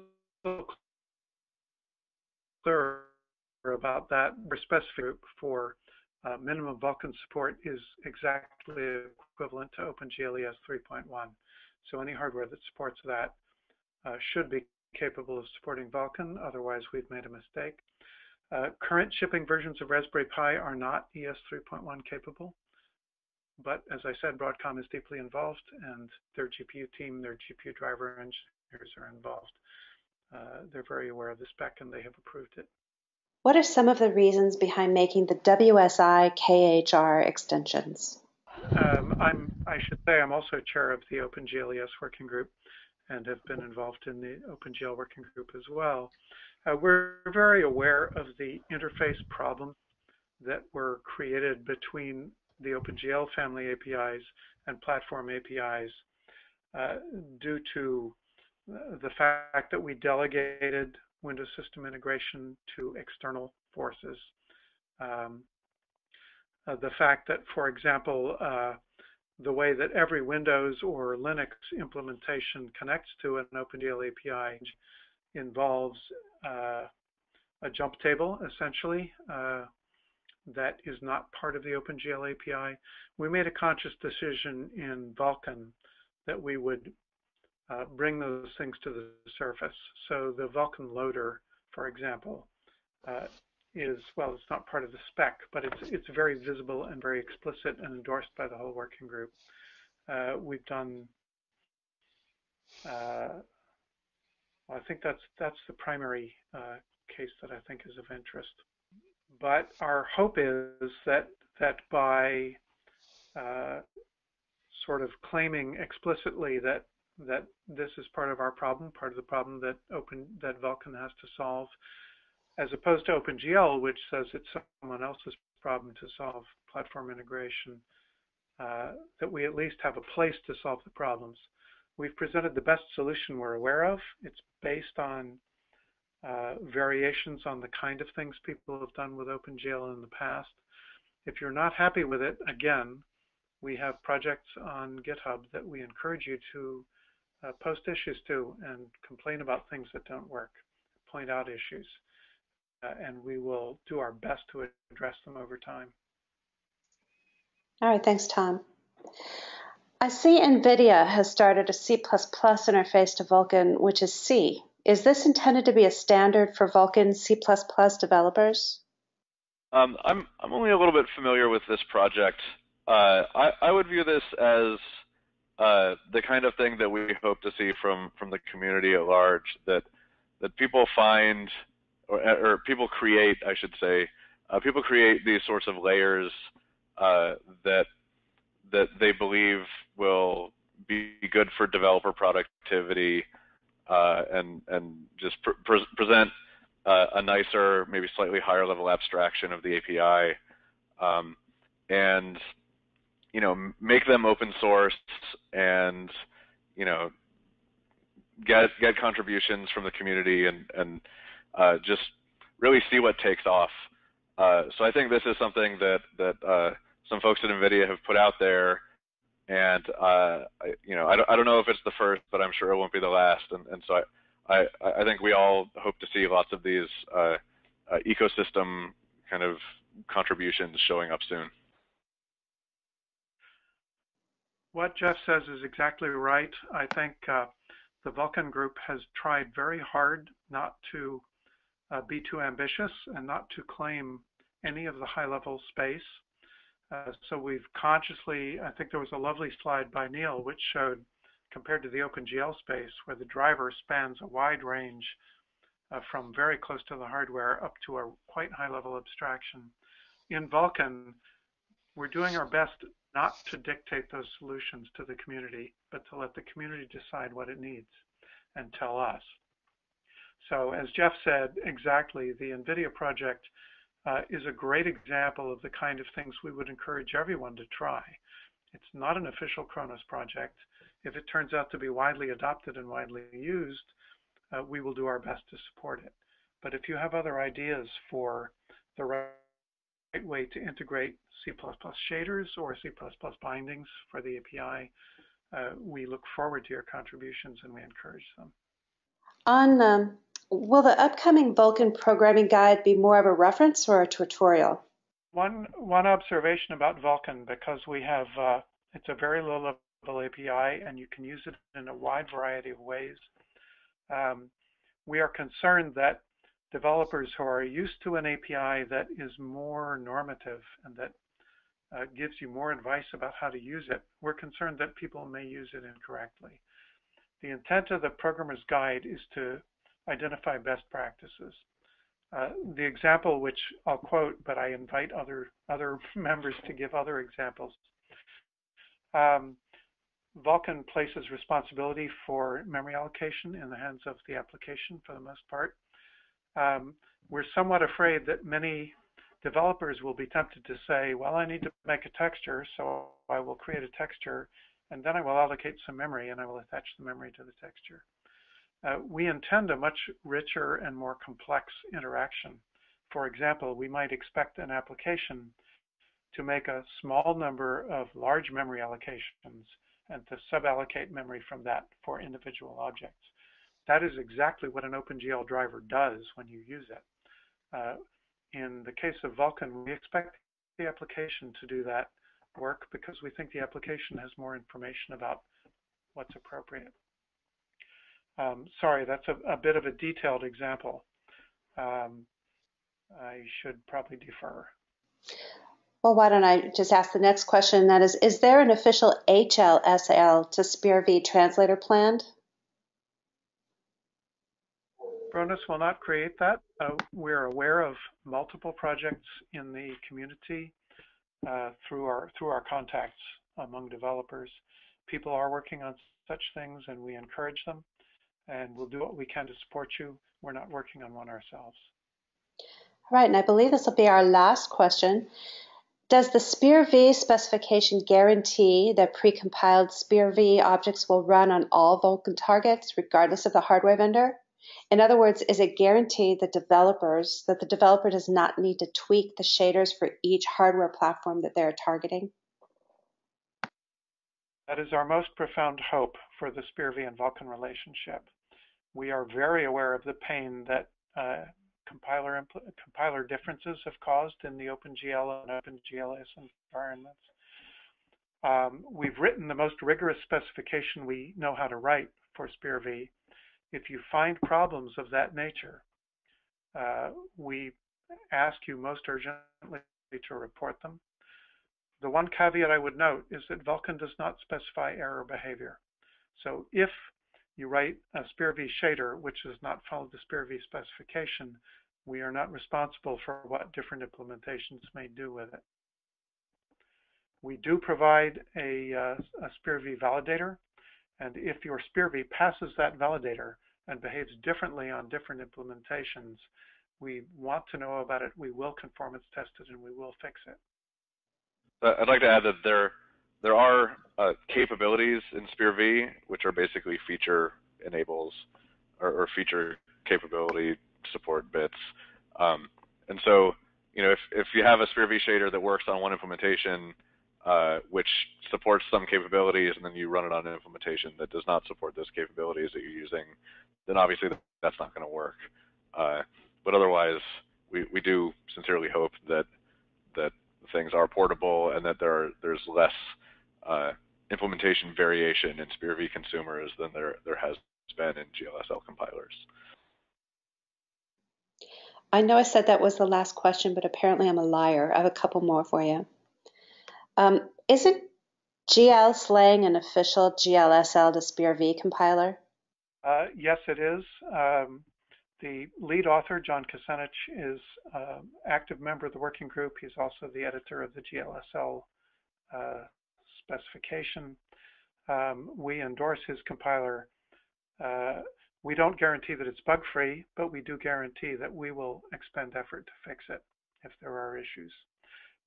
Speaker 5: clearer about that. Our specific for minimum Vulkan support is exactly equivalent to OpenGL 3.1. So any hardware that supports that should be capable of supporting Vulkan, otherwise we've made a mistake. Current shipping versions of Raspberry Pi are not ES 3.1 capable, but as I said, Broadcom is deeply involved and their GPU team, their GPU driver engineers are involved. They're very aware of the spec and they have approved it.
Speaker 3: What are some of the reasons behind making the WSI KHR extensions?
Speaker 5: I should say I'm also chair of the OpenGL working group and have been involved in the OpenGL working group as well. We're very aware of the interface problems that were created between the OpenGL family APIs and platform APIs due to the fact that we delegated Windows System Integration to external forces. The fact that, for example, the way that every Windows or Linux implementation connects to an OpenGL API involves a jump table, essentially, that is not part of the OpenGL API. We made a conscious decision in Vulkan that we would bring those things to the surface. So the Vulkan loader, for example, is, well, it's not part of the spec, but it's very visible and very explicit and endorsed by the whole working group. We've done, well, I think that's the primary case that I think is of interest. But our hope is that by sort of claiming explicitly that this is part of our problem, part of the problem that Vulkan has to solve, as opposed to OpenGL, which says it's someone else's problem to solve platform integration, that we at least have a place to solve the problems. We've presented the best solution we're aware of. It's based on variations on the kind of things people have done with OpenGL in the past. If you're not happy with it, again, we have projects on GitHub that we encourage you to post issues to and complain about things that don't work, point out issues, and we will do our best to address them over time.
Speaker 3: All right, thanks, Tom. I see NVIDIA has started a C++ interface to Vulkan, which is C. Is this intended to be a standard for Vulkan C++ developers?
Speaker 4: I'm only a little bit familiar with this project. I would view this as the kind of thing that we hope to see from the community at large, that people find, or people create, I should say, people create these sorts of layers that they believe will be good for developer productivity and just present a nicer, maybe slightly higher level abstraction of the API, and make them open source and get contributions from the community and just really see what takes off. So I think this is something that some folks at NVIDIA have put out there, and I don't know if it's the first, but I'm sure it won't be the last. And so I think we all hope to see lots of these ecosystem kind of contributions showing up soon.
Speaker 5: What Jeff says is exactly right. I think the Vulkan group has tried very hard not to be too ambitious and not to claim any of the high-level space. So we've consciously, I think there was a lovely slide by Neil which showed, compared to the OpenGL space, where the driver spans a wide range from very close to the hardware up to a quite high-level abstraction. In Vulkan, we're doing our best not to dictate those solutions to the community, but to let the community decide what it needs and tell us. So as Jeff said, exactly, the NVIDIA project is a great example of the kind of things we would encourage everyone to try. It's not an official Kronos project. If it turns out to be widely adopted and widely used, we will do our best to support it. But if you have other ideas for the right way to integrate C++ shaders or C++ bindings for the API, we look forward to your contributions and we encourage them.
Speaker 3: Will the upcoming Vulkan programming guide be more of a reference or a tutorial?
Speaker 5: One observation about Vulkan, because we have, it's a very low-level API and you can use it in a wide variety of ways. We are concerned that developers who are used to an API that is more normative and that gives you more advice about how to use it, we're concerned that people may use it incorrectly. The intent of the programmer's guide is to identify best practices. The example which I'll quote, but I invite other members to give other examples. Vulkan places responsibility for memory allocation in the hands of the application for the most part. We're somewhat afraid that many developers will be tempted to say, well, I need to make a texture, so I will create a texture, and then I will allocate some memory, and I will attach the memory to the texture. We intend a much richer and more complex interaction. For example, we might expect an application to make a small number of large memory allocations and to sub-allocate memory from that for individual objects. That is exactly what an OpenGL driver does when you use it. In the case of Vulkan, we expect the application to do that work because we think the application has more information about what's appropriate. Sorry, that's a bit of a detailed example. I should probably defer.
Speaker 3: Well, why don't I just ask the next question, that is there an official HLSL to SPIR-V translator planned?
Speaker 5: Kronos will not create that. We're aware of multiple projects in the community through our contacts among developers. People are working on such things, and we encourage them, and we'll do what we can to support you. We're not working on one ourselves.
Speaker 3: All right, and I believe this will be our last question. Does the SPIR-V specification guarantee that precompiled SPIR-V objects will run on all Vulkan targets, regardless of the hardware vendor? In other words, is it guaranteed that the developer does not need to tweak the shaders for each hardware platform that they're targeting?
Speaker 5: That is our most profound hope for the SPIR-V and Vulkan relationship. We are very aware of the pain that compiler differences have caused in the OpenGL and OpenGLS environments. We've written the most rigorous specification we know how to write for SPIR-V. If you find problems of that nature, we ask you most urgently to report them. The one caveat I would note is that Vulkan does not specify error behavior. So if you write a SPIR-V shader which does not follow the SPIR-V specification, we are not responsible for what different implementations may do with it. We do provide a SPIR-V validator, and if your SPIR-V passes that validator and behaves differently on different implementations, we want to know about it, we will conformance test it, and we will fix it.
Speaker 4: I'd like to add that there are capabilities in SPIR-V which are basically feature enables or feature capability support bits. And so, you know, if you have a SPIR-V shader that works on one implementation which supports some capabilities, and then you run it on an implementation that does not support those capabilities that you're using, then obviously that's not going to work. But otherwise, we do sincerely hope that things are portable and that there's less implementation variation in SPIR-V consumers than there has been in GLSL compilers.
Speaker 3: I know I said that was the last question, but apparently I'm a liar. I have a couple more for you. Isn't GL slang an official GLSL to SPIR-V compiler?
Speaker 5: Yes, it is. The lead author, John Kucinich, is an active member of the working group. He's also the editor of the GLSL specification. We endorse his compiler. We don't guarantee that it's bug-free, but we do guarantee that we will expend effort to fix it if there are issues.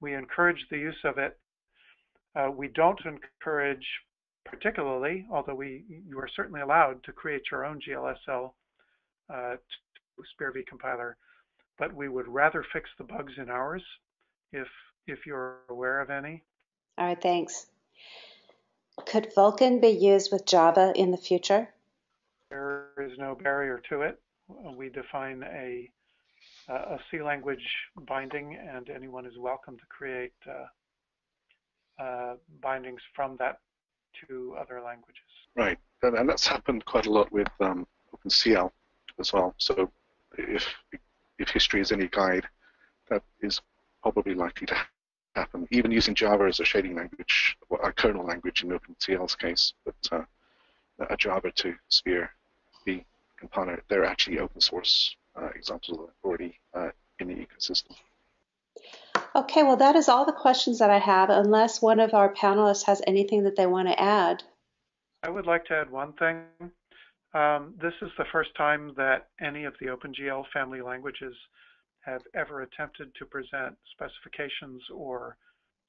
Speaker 5: We encourage the use of it. We don't encourage particularly, although you are certainly allowed to create your own GLSL SPIR-V compiler, but we would rather fix the bugs in ours if you're aware of any.
Speaker 3: All right, thanks. Could Vulkan be used with Java in the future?
Speaker 5: There is no barrier to it. We define a C language binding, and anyone is welcome to create bindings from that to other languages.
Speaker 1: Right, and that's happened quite a lot with OpenCL as well. So if history is any guide, that is probably likely to happen, even using Java as a shading language, or a kernel language in OpenCL's case, but a Java to SPIR-V compiler. They're actually open source examples already in the ecosystem.
Speaker 3: Okay, well, that is all the questions that I have, unless one of our panelists has anything that they want to add.
Speaker 5: I would like to add one thing. This is the first time that any of the OpenGL family languages have ever attempted to present specifications or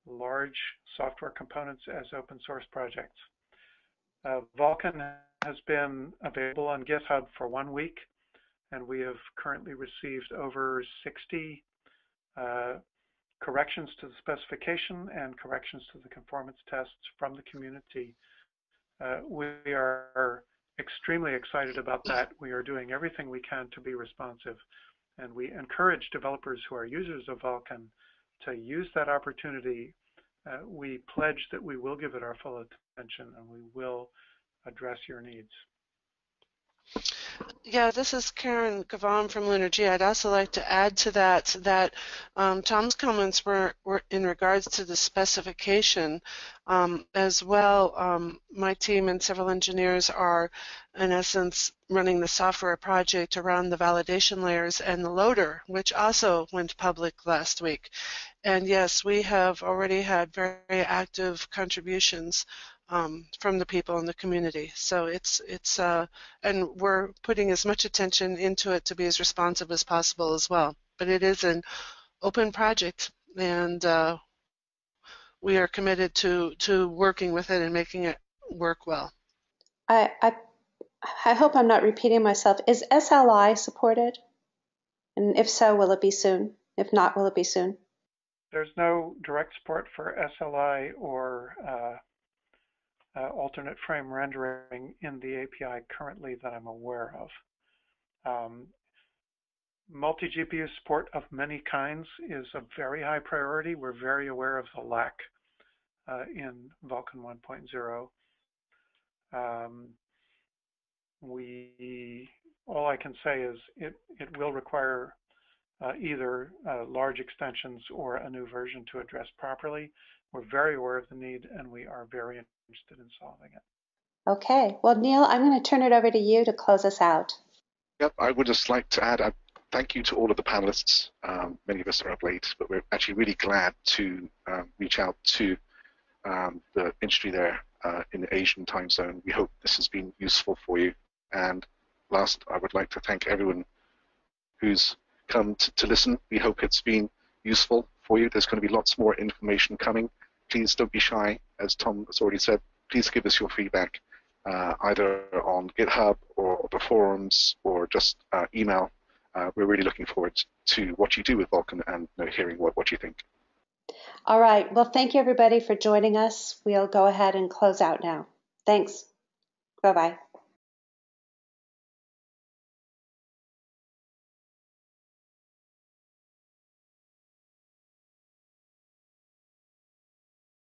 Speaker 5: large software components as open source projects. Vulkan has been available on GitHub for 1 week, and we have currently received over 60 corrections to the specification and corrections to the conformance tests from the community. We are extremely excited about that. We are doing everything we can to be responsive, and we encourage developers who are users of Vulkan to use that opportunity. We pledge that we will give it our full attention and we will address your needs.
Speaker 2: Yeah, this is Karen Ghavam from LunarG. I'd also like to add to that Tom's comments were in regards to the specification as well. My team and several engineers are, in essence, running the software project around the validation layers and the loader, which also went public last week. And yes, we have already had very active contributions from the people in the community. So and we're putting as much attention into it to be as responsive as possible as well. But it is an open project, and we are committed to working with it and making it work well.
Speaker 3: I hope I'm not repeating myself. Is SLI supported? And if so, will it be soon? If not, will it be soon?
Speaker 5: There's no direct support for SLI or alternate frame rendering in the API currently that I'm aware of. Multi-GPU support of many kinds is a very high priority. We're very aware of the lack in Vulkan 1.0. All I can say is it will require either large extensions or a new version to address properly. We're very aware of the need, and we are very interested in solving it.
Speaker 3: Okay. Well, Neil, I'm going to turn it over to you to close us out.
Speaker 1: Yep, I would just like to add a thank you to all of the panelists. Many of us are up late, but we're actually really glad to reach out to the industry there in the Asian time zone. We hope this has been useful for you. And last, I would like to thank everyone who's come to listen. We hope it's been useful for you. There's going to be lots more information coming. Please don't be shy. As Tom has already said, please give us your feedback either on GitHub or the forums or just email. We're really looking forward to what you do with Vulkan and hearing what you think.
Speaker 3: All right. Well, thank you, everybody, for joining us. We'll go ahead and close out now. Thanks. Bye-bye.